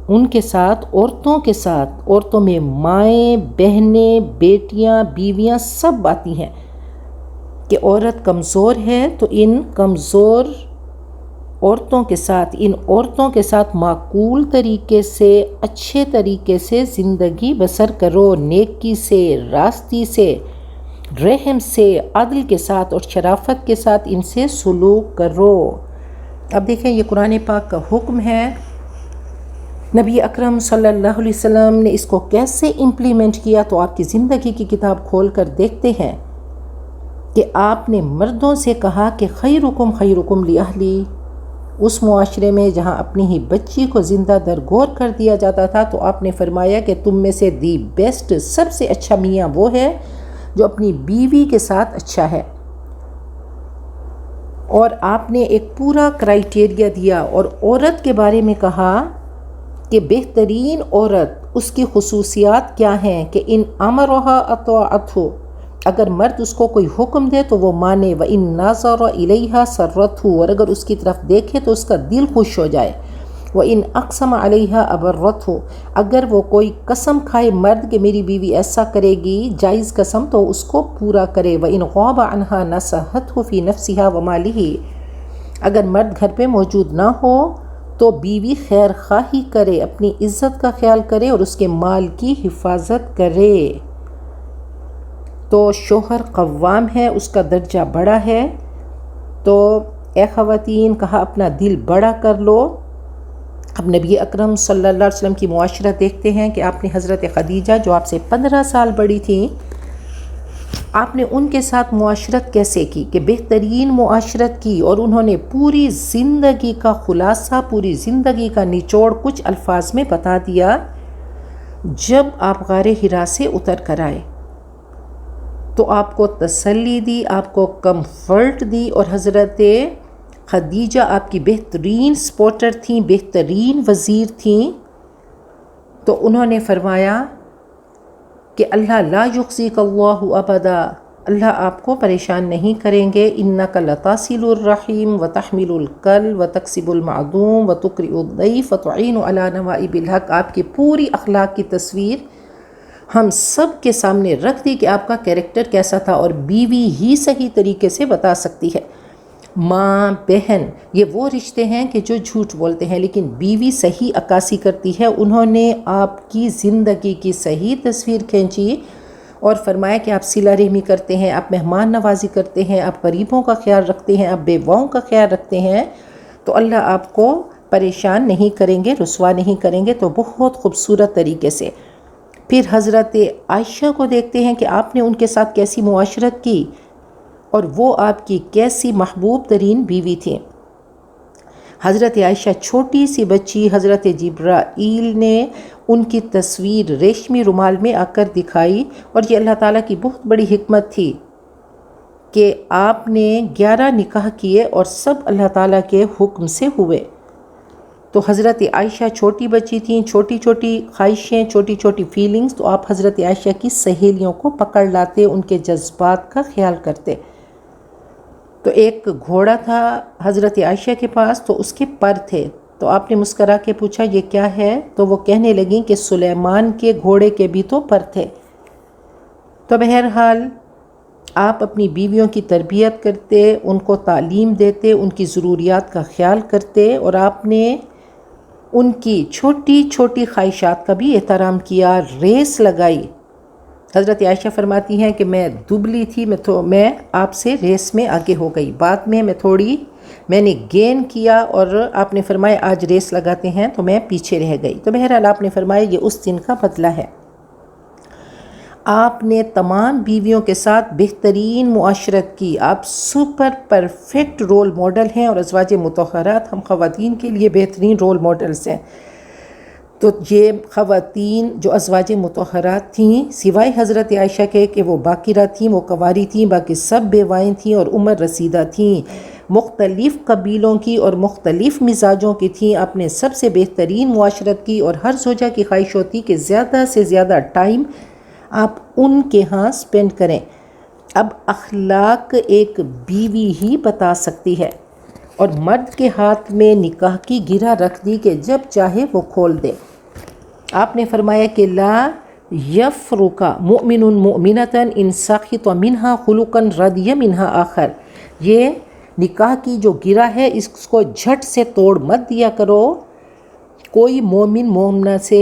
ان کے ساتھ، عورتوں کے ساتھ، عورتوں میں مائیں، بہنیں، بیٹیاں، بیویاں سب آتی ہیں، کہ عورت کمزور ہے تو ان کمزور عورتوں کے ساتھ، ان عورتوں کے ساتھ معقول طریقے سے، اچھے طریقے سے زندگی بسر کرو، نیکی سے، راستی سے، رحم سے، عدل کے ساتھ اور شرافت کے ساتھ ان سے سلوک کرو۔ اب دیکھیں یہ قرآن پاک کا حکم ہے، نبی اکرم صلی اللہ علیہ وسلم نے اس کو کیسے امپلیمنٹ کیا، تو آپ کی زندگی کی کتاب کھول کر دیکھتے ہیں کہ آپ نے مردوں سے کہا کہ خیرکم خیرکم لأہلی، اس معاشرے میں جہاں اپنی ہی بچی کو زندہ درگور کر دیا جاتا تھا تو آپ نے فرمایا کہ تم میں سے دی بیسٹ، سب سے اچھا میاں وہ ہے جو اپنی بیوی کے ساتھ اچھا ہے۔ اور آپ نے ایک پورا کرائٹیریا دیا اور عورت کے بارے میں کہا کہ بہترین عورت اس کی خصوصیات کیا ہیں کہ ان امرھا اطاعتہ، اگر مرد اس کو کوئی حکم دے تو وہ مانے، وَإِن نَظَرَ إِلَيْهَا سَرَّتْهُ، اور اگر اس کی طرف دیکھے تو اس کا دل خوش ہو جائے، وَإِن أَقْسَمَ عَلَيْهَا أَبَرَّتْهُ، اگر وہ کوئی قسم کھائے مرد کہ میری بیوی ایسا کرے گی، جائز قسم، تو اس کو پورا کرے، وَإِن غَابَ عَنْهَا نَصَحَتْهُ فِي نَفْسِهَا وَمَالِهِ، اگر مرد گھر پہ موجود نہ ہو تو بیوی خیر خواہی کرے، اپنی عزت کا خیال کرے اور اس کے مال کی حفاظت کرے۔ تو شوہر قوام ہے، اس کا درجہ بڑا ہے، تو اے خواتین کہا اپنا دل بڑا کر لو۔ اب نبی اکرم صلی اللہ علیہ وسلم کی معاشرت دیکھتے ہیں کہ آپ نے حضرت خدیجہ جو آپ سے 15 سال بڑی تھیں، آپ نے ان کے ساتھ معاشرت کیسے کی کہ بہترین معاشرت کی، اور انہوں نے پوری زندگی کا خلاصہ، پوری زندگی کا نچوڑ کچھ الفاظ میں بتا دیا۔ جب آپ غار حرا سے اتر کر آئے تو آپ کو تسلی دی، آپ کو کمفرٹ دی، اور حضرت خدیجہ آپ کی بہترین سپورٹر تھیں، بہترین وزیر تھیں، تو انہوں نے فرمایا کہ اللہ لا یخزیک اللہ ابدا، اللہ آپ کو پریشان نہیں کریں گے، انک لتصل الرحیم وتحمل الکل وتکسب المعدوم وتقرئ الضیف وتعین علی نوائب الحق۔ آپ کی پوری اخلاق کی تصویر ہم سب کے سامنے رکھ دی کہ آپ کا کیریکٹر کیسا تھا، اور بیوی ہی صحیح طریقے سے بتا سکتی ہے۔ ماں بہن یہ وہ رشتے ہیں کہ جو جھوٹ بولتے ہیں، لیکن بیوی صحیح عکاسی کرتی ہے۔ انہوں نے آپ کی زندگی کی صحیح تصویر کھینچی اور فرمایا کہ آپ صلہ رحمی کرتے ہیں، آپ مہمان نوازی کرتے ہیں، آپ غریبوں کا خیال رکھتے ہیں، آپ بیواؤں کا خیال رکھتے ہیں، تو اللہ آپ کو پریشان نہیں کریں گے، رسوا نہیں کریں گے۔ تو بہت خوبصورت طریقے سے پھر حضرت عائشہ کو دیکھتے ہیں کہ آپ نے ان کے ساتھ کیسی معاشرت کی اور وہ آپ کی کیسی محبوب ترین بیوی تھیں۔ حضرت عائشہ چھوٹی سی بچی، حضرت جبرائیل نے ان کی تصویر ریشمی رومال میں آ کر دکھائی، اور یہ اللہ تعالیٰ کی بہت بڑی حکمت تھی کہ آپ نے 11 نکاح کیے اور سب اللہ تعالیٰ کے حکم سے ہوئے۔ تو حضرت عائشہ چھوٹی بچی تھیں، چھوٹی چھوٹی خواہشیں، چھوٹی چھوٹی فیلنگز، تو آپ حضرت عائشہ کی سہیلیوں کو پکڑ لاتے، ان کے جذبات کا خیال کرتے۔ تو ایک گھوڑا تھا حضرت عائشہ کے پاس، تو اس کے پر تھے، تو آپ نے مسکرا کے پوچھا یہ کیا ہے، تو وہ کہنے لگیں کہ سلیمان کے گھوڑے کے بھی تو پر تھے۔ تو بہرحال آپ اپنی بیویوں کی تربیت کرتے، ان کو تعلیم دیتے، ان کی ضروریات کا خیال کرتے، اور آپ نے ان کی چھوٹی چھوٹی خواہشات کا بھی احترام کیا، ریس لگائی۔ حضرت عائشہ فرماتی ہیں کہ میں دبلی تھی، میں آپ سے ریس میں آگے ہو گئی، بعد میں میں نے گین کیا، اور آپ نے فرمایا آج ریس لگاتے ہیں، تو میں پیچھے رہ گئی۔ تو بہرحال آپ نے فرمایا یہ اس دن کا بدلہ ہے۔ آپ نے تمام بیویوں کے ساتھ بہترین معاشرت کی، آپ سپر پرفیکٹ رول ماڈل ہیں، اور ازواج مطہرات ہم خواتین کے لیے بہترین رول ماڈلز ہیں۔ تو یہ خواتین جو ازواج مطہرات تھیں، سوائے حضرت عائشہ کے کہ وہ باکرہ تھیں، وہ کنواری تھیں، باقی سب بیوائیں تھیں اور عمر رسیدہ تھیں، مختلف قبیلوں کی اور مختلف مزاجوں کی تھیں۔ آپ نے سب سے بہترین معاشرت کی، اور ہر زوجہ کی خواہش ہوتی کہ زیادہ سے زیادہ ٹائم آپ ان کے ہاں سپینڈ کریں۔ اب اخلاق ایک بیوی ہی بتا سکتی ہے، اور مرد کے ہاتھ میں نکاح کی گرہ رکھ دی کہ جب چاہے وہ کھول دے۔ آپ نے فرمایا کہ لا یفرق مؤمن مؤمنۃ ان سخط منها خلقا رضی منها آخر، یہ نکاح کی جو گرہ ہے اس کو جھٹ سے توڑ مت دیا کرو۔ کوئی مومن مومنہ سے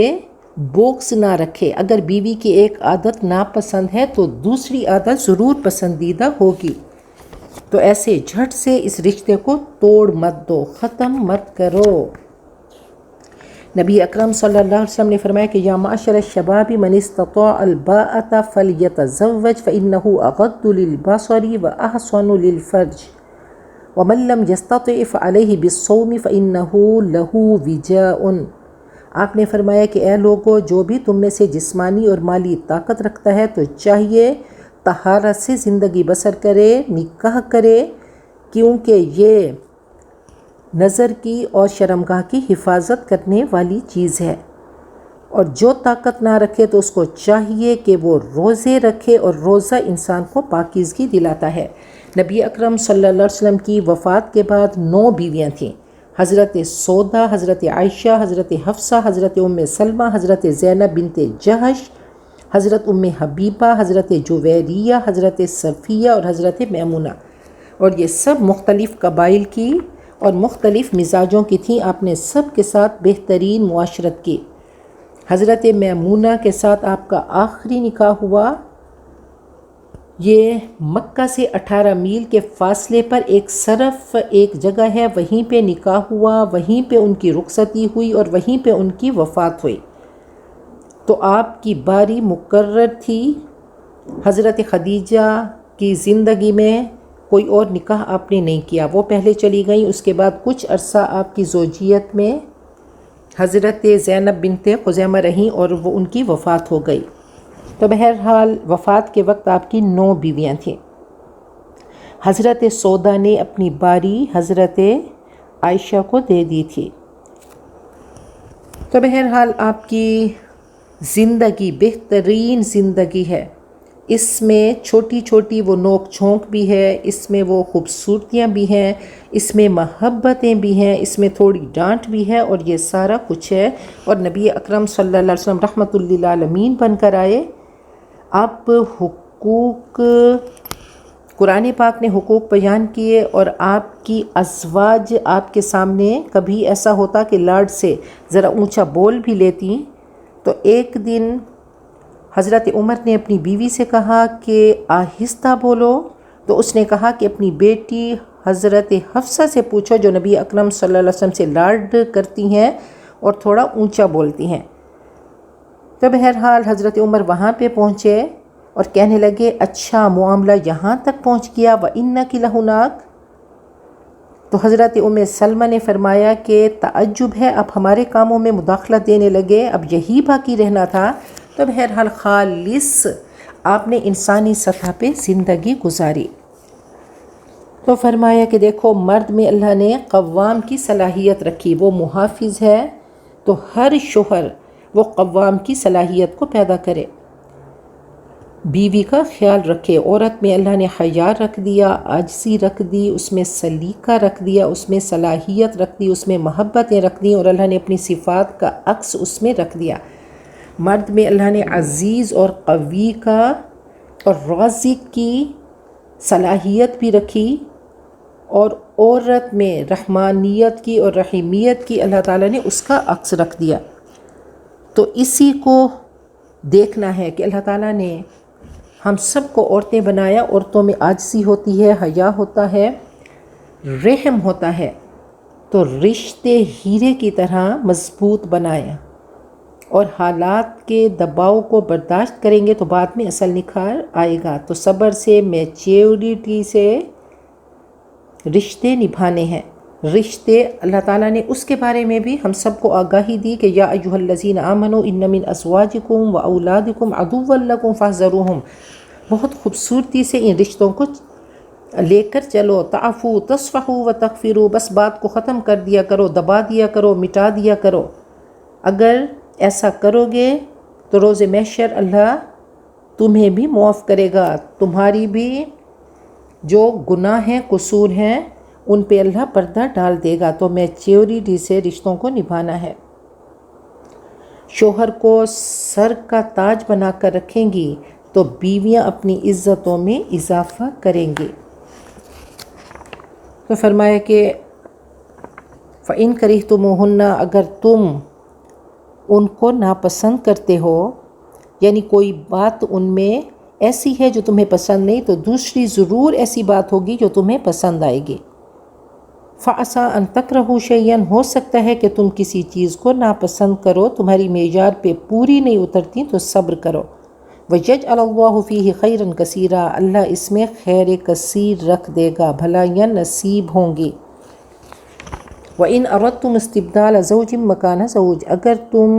بوکس نہ رکھے. اگر بیوی کی ایک عادت ناپسند ہے تو دوسری عادت ضرور پسندیدہ ہوگی. تو ایسے جھٹ سے اس رشتے کو توڑ مت دو، ختم مت کرو. نبی اکرم صلی اللہ علیہ وسلم نے فرمایا کہ یا معاشر الشباب من استطاع الباءۃ فلیتزوج فإنہ اغض للبصر واحصن للفرج ومن لم یستطع فعلیہ بالصوم فإنہ لہ وجاء. آپ نے فرمایا کہ اے لوگو، جو بھی تم میں سے جسمانی اور مالی طاقت رکھتا ہے تو چاہیے طہارت سے زندگی بسر کرے، نکاح کرے، کیونکہ یہ نظر کی اور شرمگاہ کی حفاظت کرنے والی چیز ہے. اور جو طاقت نہ رکھے تو اس کو چاہیے کہ وہ روزے رکھے، اور روزہ انسان کو پاکیزگی دلاتا ہے. نبی اکرم صلی اللہ علیہ وسلم کی وفات کے بعد 9 بیویاں تھیں. حضرت سودا، حضرت عائشہ، حضرت حفصہ، حضرت ام سلمہ، حضرت زینب بنت جہش، حضرت ام حبیبہ، حضرت جویریہ، حضرت صفیہ اور حضرت میمونہ. اور یہ سب مختلف قبائل کی اور مختلف مزاجوں کی تھیں. آپ نے سب کے ساتھ بہترین معاشرت کی. حضرت میمونہ کے ساتھ آپ کا آخری نکاح ہوا. یہ مکہ سے 18 میل کے فاصلے پر ایک جگہ ہے، وہیں پہ نکاح ہوا، وہیں پہ ان کی رخصتی ہوئی اور وہیں پہ ان کی وفات ہوئی. تو آپ کی باری مقرر تھی. حضرت خدیجہ کی زندگی میں کوئی اور نکاح آپ نے نہیں کیا، وہ پہلے چلی گئیں. اس کے بعد کچھ عرصہ آپ کی زوجیت میں حضرت زینب بنت خزیمہ رہیں اور وہ ان کی وفات ہو گئی. تو بہرحال وفات کے وقت آپ کی 9 بیویاں تھیں. حضرت سودا نے اپنی باری حضرت عائشہ کو دے دی تھی. تو بہرحال آپ کی زندگی بہترین زندگی ہے. اس میں چھوٹی چھوٹی وہ نوک جھونک بھی ہے، اس میں وہ خوبصورتیاں بھی ہیں، اس میں محبتیں بھی ہیں، اس میں تھوڑی ڈانٹ بھی ہے، اور یہ سارا کچھ ہے. اور نبی اکرم صلی اللہ علیہ وسلم رحمۃ للعالمین بن کر آئے. آپ حقوق، قرآن پاک نے حقوق بیان کیے، اور آپ کی ازواج آپ کے سامنے کبھی ایسا ہوتا کہ لاڈ سے ذرا اونچا بول بھی لیتی. تو ایک دن حضرت عمر نے اپنی بیوی سے کہا کہ آہستہ بولو. تو اس نے کہا کہ اپنی بیٹی حضرت حفصہ سے پوچھو جو نبی اکرم صلی اللہ علیہ وسلم سے لاڈ کرتی ہیں اور تھوڑا اونچا بولتی ہیں. تو بہرحال حضرت عمر وہاں پہ پہنچے اور کہنے لگے اچھا معاملہ یہاں تک پہنچ گیا، وَإِنَّكِ لَهُنَاكَ. تو حضرت ام سلمہ نے فرمایا کہ تعجب ہے، اب ہمارے کاموں میں مداخلت دینے لگے، اب یہی باقی رہنا تھا. تو بہرحال خالص آپ نے انسانی سطح پہ زندگی گزاری. تو فرمایا کہ دیکھو مرد میں اللہ نے قوام کی صلاحیت رکھی، وہ محافظ ہے. تو ہر شوہر وہ قوام کی صلاحیت کو پیدا کرے، بیوی کا خیال رکھے. عورت میں اللہ نے حیا رکھ دیا، عاجزی رکھ دی، اس میں سلیقہ رکھ دیا، اس میں صلاحیت رکھ دی، اس میں محبتیں رکھ دیں، اور اللہ نے اپنی صفات کا عکس اس میں رکھ دیا. مرد میں اللہ نے عزیز اور قوی کا اور رازق کی صلاحیت بھی رکھی، اور عورت میں رحمانیت کی اور رحیمیت کی اللہ تعالیٰ نے اس کا عکس رکھ دیا. تو اسی کو دیکھنا ہے کہ اللہ تعالیٰ نے ہم سب کو عورتیں بنایا. عورتوں میں عاجزی ہوتی ہے، حیا ہوتا ہے، رحم ہوتا ہے. تو رشتے ہیرے کی طرح مضبوط بنایا، اور حالات کے دباؤ کو برداشت کریں گے تو بعد میں اصل نکھار آئے گا. تو صبر سے، میچیورٹی سے رشتے نبھانے ہیں. رشتے اللہ تعالیٰ نے اس کے بارے میں بھی ہم سب کو آگاہی دی کہ یا ایھا الذین آمنوا ان من ازواجکم و اولادکم عدوا لکم فاحذروہم. بہت خوبصورتی سے ان رشتوں کو لے کر چلو. تعفو تصفحوا وتغفروا، بس بات کو ختم کر دیا کرو، دبا دیا کرو، مٹا دیا کرو. اگر ایسا کرو گے تو روز محشر اللہ تمہیں بھی معاف کرے گا، تمہاری بھی جو گناہ ہیں، قصور ہیں، ان پہ اللہ پردہ ڈال دے گا. تو میچیورٹی سے رشتوں کو نبھانا ہے. شوہر کو سر کا تاج بنا کر رکھیں گی تو بیویاں اپنی عزتوں میں اضافہ کریں گی. تو فرمایا کہ فَإِن كَرِهْتُمُوهُنَّ، اگر تم ان کو ناپسند کرتے ہو، یعنی کوئی بات ان میں ایسی ہے جو تمہیں پسند نہیں، تو دوسری ضرور ایسی بات ہوگی جو تمہیں پسند آئے گی۔ فَعَسَىٰ أَن تَكْرَهُوا شَيْئًا، ہو سکتا ہے کہ تم کسی چیز کو ناپسند کرو، تمہاری معیار پہ پوری نہیں اترتی تو صبر کرو۔ وَيَجْعَلَ اللَّهُ فِيهِ خَيْرًا كَثِيرًا، اللہ اس میں خیر کثیر رکھ دے گا، بھلائیاں نصیب ہوں گی۔ وَإِنْ أَرَدْتُمْ اسْتِبْدَالَ زَوْجٍ مَّكَانَ زَوْجٍ، اگر تم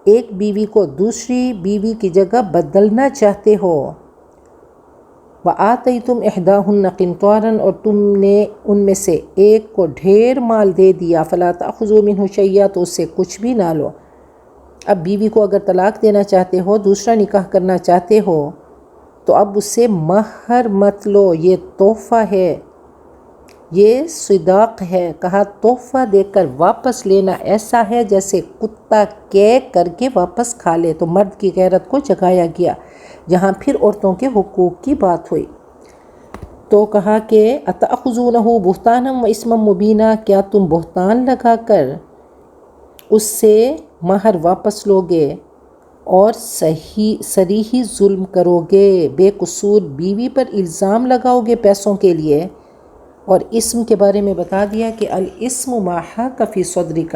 ایک بیوی کو دوسری بیوی کی جگہ بدلنا چاہتے ہو، وَآتَيْتُمْ إِحْدَاهُنَّ قِنْطَارًا، اور تم نے ان میں سے ایک کو ڈھیر مال دے دیا، فَلَا تَأْخُذُوا مِنْهُ شَيْئًا، تو اس سے کچھ بھی نہ لو۔ اب بیوی کو اگر طلاق دینا چاہتے ہو، دوسرا نکاح کرنا چاہتے ہو، تو اب اس سے مہر مت لو، یہ تحفہ ہے، یہ صداق ہے۔ کہا تحفہ دے کر واپس لینا ایسا ہے جیسے کتا کیک کر کے واپس کھا لے، تو مرد کی غیرت کو جگایا گیا، جہاں پھر عورتوں کے حقوق کی بات ہوئی۔ تو کہا کہ اتأخذونہ بہتانا و اسما مبینا، کیا تم بہتان لگا کر اس سے مہر واپس لوگے اور صریحی ظلم کرو گے، بے قصور بیوی پر الزام لگاؤ گے پیسوں کے لیے۔ اور اسم کے بارے میں بتا دیا کہ الاسم ما حاک فی صدرک،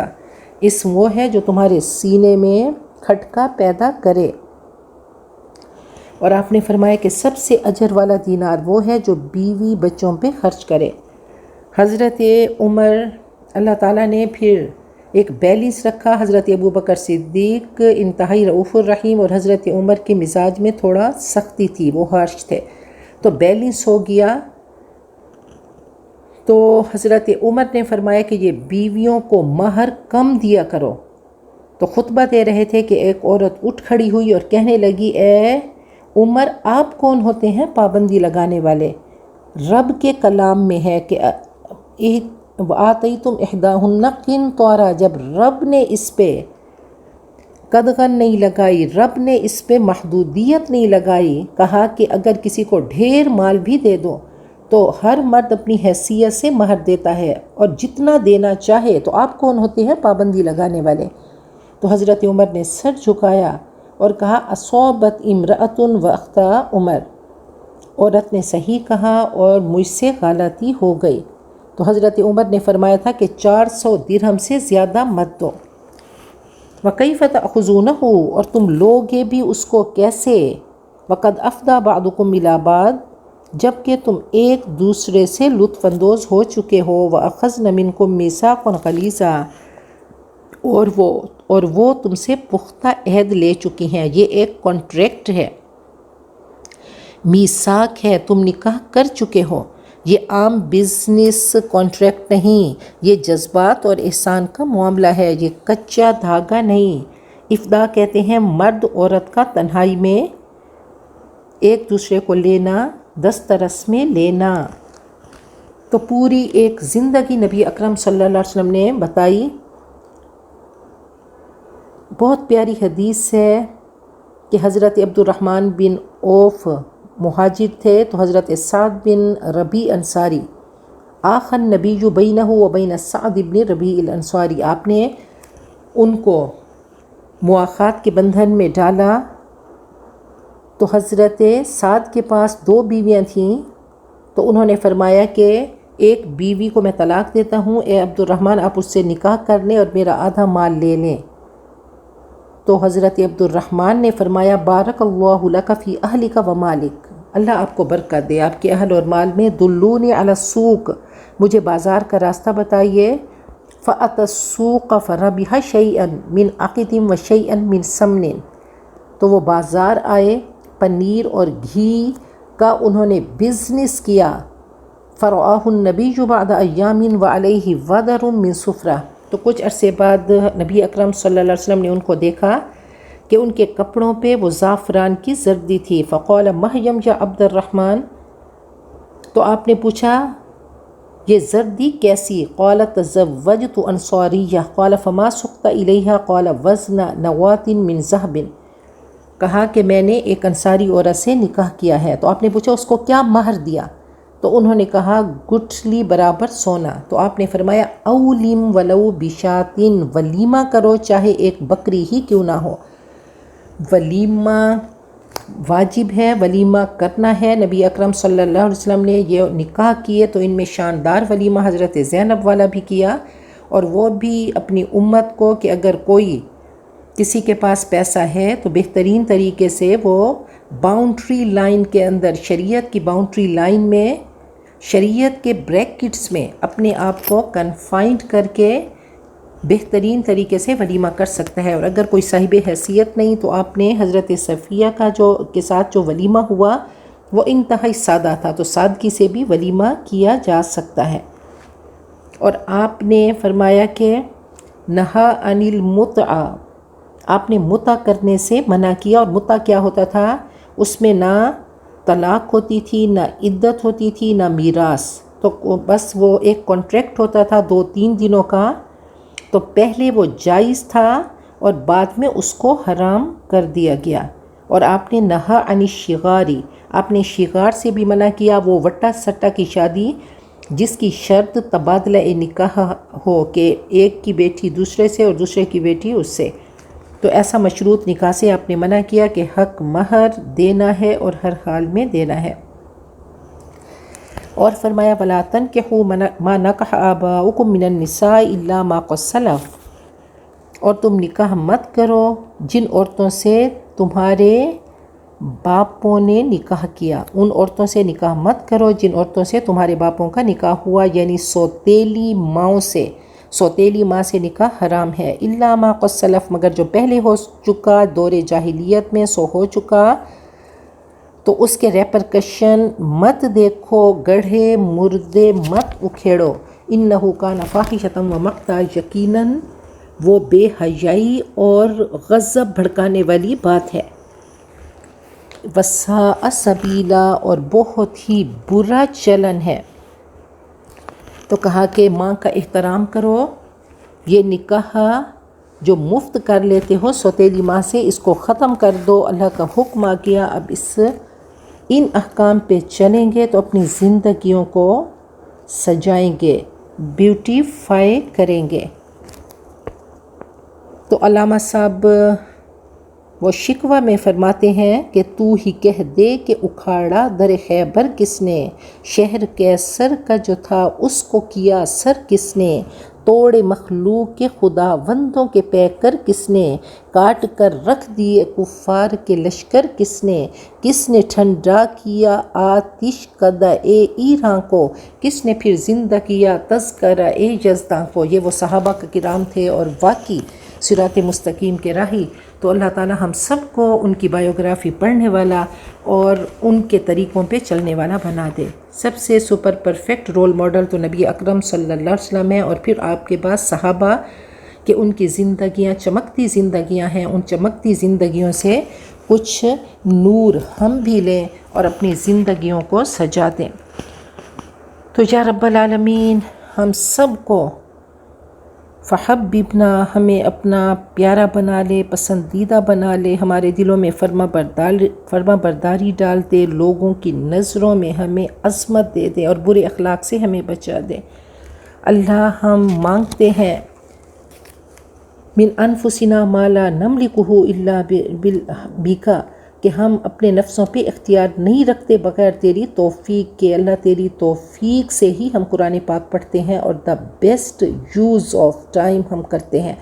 اسم وہ ہے جو تمہارے سینے میں کھٹکا پیدا کرے۔ اور آپ نے فرمایا کہ سب سے اجر والا دینار وہ ہے جو بیوی بچوں پہ خرچ کرے۔ حضرت عمر، اللہ تعالیٰ نے پھر ایک بیلنس رکھا، حضرت ابوبکر صدیق انتہائی رؤوف الرحیم، اور حضرت عمر کے مزاج میں تھوڑا سختی تھی، وہ ہارش تھے، تو بیلنس ہو گیا۔ تو حضرت عمر نے فرمایا کہ یہ بیویوں کو مہر کم دیا کرو۔ تو خطبہ دے رہے تھے کہ ایک عورت اٹھ کھڑی ہوئی اور کہنے لگی، اے عمر، آپ کون ہوتے ہیں پابندی لگانے والے؟ رب کے کلام میں ہے کہ وَآتَيْتُمْ إِحْدَاهُنَّ قِنْطَارًا، جب رب نے اس پہ قدغن نہیں لگائی، رب نے اس پہ محدودیت نہیں لگائی، کہا کہ اگر کسی کو ڈھیر مال بھی دے دو تو ہر مرد اپنی حیثیت سے مہر دیتا ہے اور جتنا دینا چاہے، تو آپ کون ہوتے ہیں پابندی لگانے والے؟ تو حضرت عمر نے سر جھکایا اور کہا اصابت امرأۃ واخطأ عمر، عورت نے صحیح کہا اور مجھ سے غلطی ہو گئی۔ تو حضرت عمر نے فرمایا تھا کہ 400 درہم سے زیادہ مت دو۔ وَكَيْفَ تَأْخُذُونَهُ، اور تم لوگے بھی اس کو کیسے؟ وَقَدْ أَفْضَىٰ بَعْضُكُمْ إِلَىٰ بَعْضٍ، جبکہ تم ایک دوسرے سے لطف اندوز ہو چکے ہو۔ وَأَخَذْنَ مِنْكُمْ مِيثَاقًا غَلِيظًا، اور وہ تم سے پختہ عہد لے چکی ہیں، یہ ایک کانٹریکٹ ہے، میثاق ہے، تم نکاح کر چکے ہو، یہ عام بزنس کانٹریکٹ نہیں، یہ جذبات اور احسان کا معاملہ ہے، یہ کچا دھاگا نہیں۔ افدا کہتے ہیں مرد عورت کا تنہائی میں ایک دوسرے کو لینا، دسترس میں لینا۔ تو پوری ایک زندگی نبی اکرم صلی اللہ علیہ وسلم نے بتائی۔ بہت پیاری حدیث ہے کہ حضرت عبد الرحمن بن عوف مہاجر تھے، تو حضرت سعد بن ربیع انصاری، آخى النبی بینہ و بین سعد بن ربیع الانصاری، آپ نے ان کو مواخات کے بندھن میں ڈالا۔ تو حضرت سعد کے پاس 2 بیویاں تھیں، تو انہوں نے فرمایا کہ ایک بیوی کو میں طلاق دیتا ہوں، اے عبد الرحمن آپ اس سے نکاح کر لیں اور میرا آدھا مال لے لیں۔ تو حضرت عبد الرحمن نے فرمایا بارک اللہ لک فی اہلک و مالک، اللہ آپ کو برکت دے آپ کے اہل اور مال میں۔ دلونی علی السوق، مجھے بازار کا راستہ بتائیے۔ فأتی السوق فربح شیئا من عقد و شیئا من سمن، تو وہ بازار آئے، پنیر اور گھی کا انہوں نے بزنس کیا۔ فرآہ النبی بعد ایام وعلیہ وزر من صفرہ، تو کچھ عرصے بعد نبی اکرم صلی اللہ علیہ وسلم نے ان کو دیکھا کہ ان کے کپڑوں پہ وہ زعفران کی زردی تھی۔ فقال مہیم یا عبد الرحمن، تو آپ نے پوچھا یہ زردی کیسی؟ قال تزوجت انصاریہ، قال فما سقت الیہا، قال وزن نواۃ من ذہب، کہا کہ میں نے ایک انصاری عورت سے نکاح کیا ہے۔ تو آپ نے پوچھا اس کو کیا مہر دیا؟ تو انہوں نے کہا گٹھلی برابر سونا. تو آپ نے فرمایا اولم ولو بشاتن، ولیمہ کرو چاہے ایک بکری ہی کیوں نہ ہو. ولیمہ واجب ہے، ولیمہ کرنا ہے. نبی اکرم صلی اللہ علیہ وسلم نے یہ نکاح کیے تو ان میں شاندار ولیمہ حضرت زینب والا بھی کیا، اور وہ بھی اپنی امت کو کہ اگر کوئی کسی کے پاس پیسہ ہے تو بہترین طریقے سے وہ باؤنڈری لائن کے اندر، شریعت کی باؤنڈری لائن میں، شریعت کے بریکٹس میں اپنے آپ کو کنفائنڈ کر کے بہترین طریقے سے ولیمہ کر سکتا ہے. اور اگر کوئی صاحب حیثیت نہیں تو آپ نے حضرت صفیہ کا کے ساتھ جو ولیمہ ہوا وہ انتہائی سادہ تھا، تو سادگی سے بھی ولیمہ کیا جا سکتا ہے. اور آپ نے فرمایا کہ نہا عن المتع، آپ نے متع کرنے سے منع کیا. اور متع کیا ہوتا تھا؟ اس میں نہ طلاق ہوتی تھی، نہ عدت ہوتی تھی، نہ میراث. تو بس وہ ایک کانٹریکٹ ہوتا تھا 2-3 دنوں کا. تو پہلے وہ جائز تھا اور بعد میں اس کو حرام کر دیا گیا. اور آپ نے نہا عن الشغاری، آپ نے شغار سے بھی منع کیا، وہ وٹا سٹا کی شادی جس کی شرط تبادلہ نکاح ہو کہ ایک کی بیٹی دوسرے سے اور دوسرے کی بیٹی اس سے. تو ایسا مشروط نکاح سے آپ نے منع کیا کہ حق مہر دینا ہے اور ہر حال میں دینا ہے. اور فرمایا وَلَا تَنْكِحُوا مَا نَكَحَ آبَاؤُكُم مِّنَ النِّسَاءِ إِلَّا مَا قَدْ سَلَفَ، اور تم نکاح مت کرو جن عورتوں سے تمہارے باپوں نے نکاح کیا. ان عورتوں سے نکاح مت کرو جن عورتوں سے تمہارے باپوں کا نکاح ہوا، یعنی سوتیلی ماؤں سے. سوتیلی ماں سے نکاح حرام ہے. الا ما قد سلف، مگر جو پہلے ہو چکا دور جاہلیت میں سو ہو چکا. تو اس کے ریپرکشن مت دیکھو، گڑھے مردے مت اکھیڑو. انہ کان فاحشۃ ومقتا، یقیناً وہ بے حیائی اور غضب بھڑکانے والی بات ہے. وساء سبیلا، اور بہت ہی برا چلن ہے. تو کہا کہ ماں کا احترام کرو. یہ نکاح جو مفت کر لیتے ہو سوتیلی ماں سے، اس کو ختم کر دو. اللہ کا حکم آ گیا، اب ان احکام پہ چلیں گے تو اپنی زندگیوں کو سجائیں گے، بیوٹیفائی کریں گے. تو علامہ صاحب وہ شکوہ میں فرماتے ہیں کہ تو ہی کہہ دے کہ اکھاڑا در خیبر کس نے، شہر کیسر کا جو تھا اس کو کیا سر کس نے، توڑے مخلوق کے خداوندوں کے پیکر کس نے، کاٹ کر رکھ دیے کفار کے لشکر کس نے ٹھنڈا کیا آتش قدہ ایراں کو، کس نے پھر زندہ کیا تذکرہ یزداں کو. یہ وہ صحابہ کرام تھے اور واقعی صراط مستقیم کے راہی. تو اللہ تعالی ہم سب کو ان کی بایوگرافی پڑھنے والا اور ان کے طریقوں پہ چلنے والا بنا دے. سب سے سپر پرفیکٹ رول ماڈل تو نبی اکرم صلی اللہ علیہ وسلم ہے، اور پھر آپ کے بعد صحابہ کہ ان کی زندگیاں چمکتی زندگیاں ہیں. ان چمکتی زندگیوں سے کچھ نور ہم بھی لیں اور اپنی زندگیوں کو سجا دیں. تو یا رب العالمین ہم سب کو فحببنا، ہمیں اپنا پیارا بنا لے، پسندیدہ بنا لے، ہمارے دلوں میں فرما برداری ڈال دے، لوگوں کی نظروں میں ہمیں عظمت دے دے اور برے اخلاق سے ہمیں بچا دے. اللہ ہم مانگتے ہیں من انفسنا ما لا نملکہ الا بک، کہ ہم اپنے نفسوں پہ اختیار نہیں رکھتے بغیر تیری توفیق کے. اللہ تیری توفیق سے ہی ہم قرآن پاک پڑھتے ہیں اور the best use of time ہم کرتے ہیں.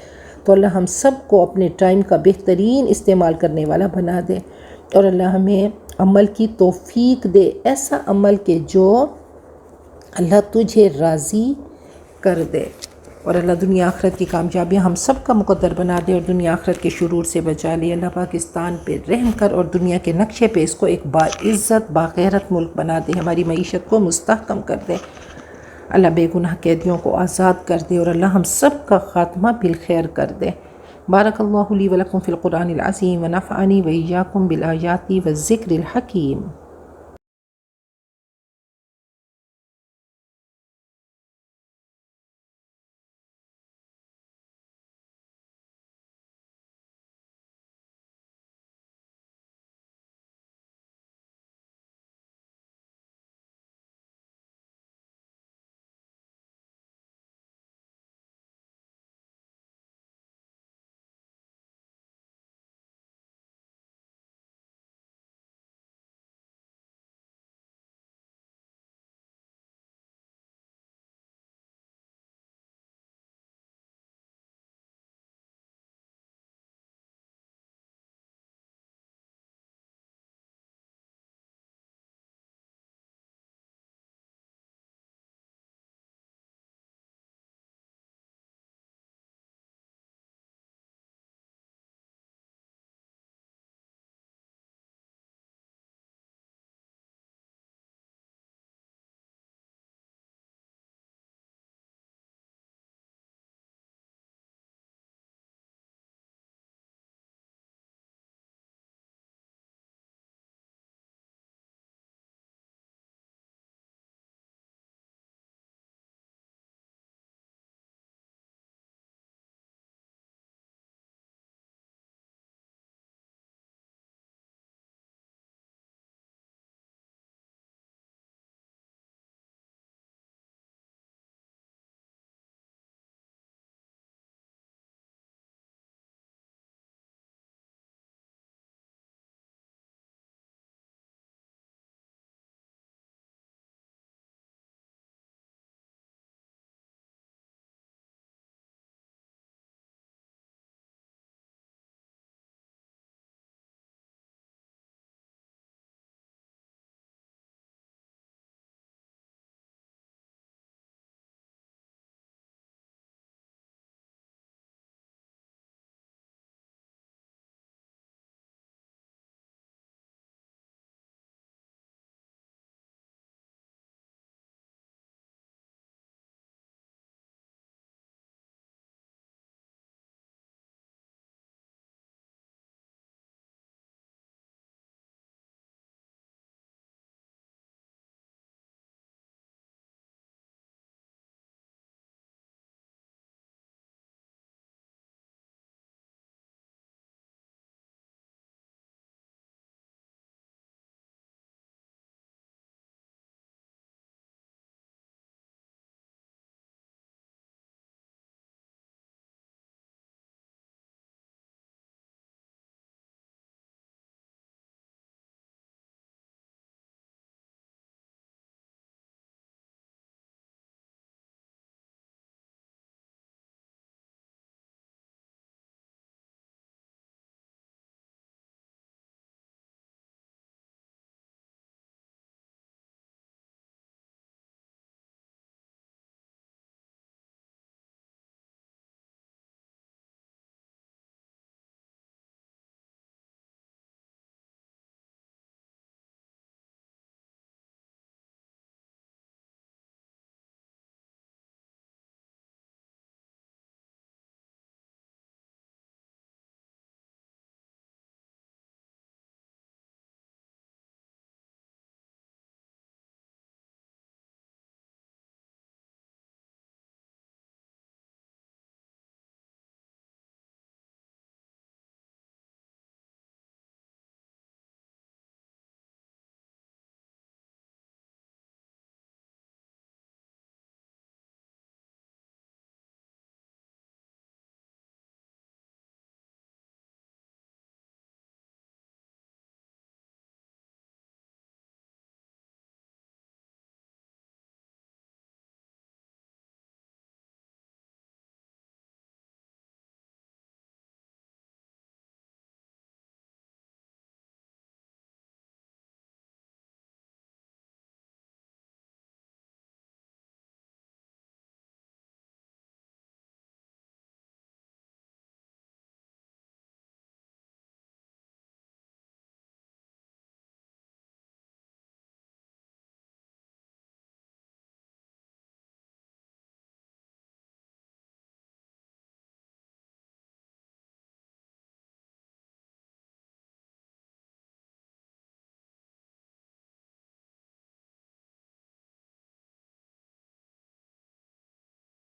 تو اللہ ہم سب کو اپنے ٹائم کا بہترین استعمال کرنے والا بنا دے، اور اللہ ہمیں عمل کی توفیق دے، ایسا عمل کہ جو اللہ تجھے راضی کر دے. اور اللہ دنیا آخرت کی کامیابیاں ہم سب کا مقدر بنا دے اور دنیا آخرت کے شرور سے بچا لے. اللہ پاکستان پہ رحم کر اور دنیا کے نقشے پہ اس کو ایک باعزت باغیرت ملک بنا دے، ہماری معیشت کو مستحکم کر دے. اللہ بے گناہ قیدیوں کو آزاد کر دے اور اللہ ہم سب کا خاتمہ بالخیر کر دے. بارک اللہ لی ولکم فی القرآن العظیم ونفعنی وإیاکم بالآیات والذکر الحکیم.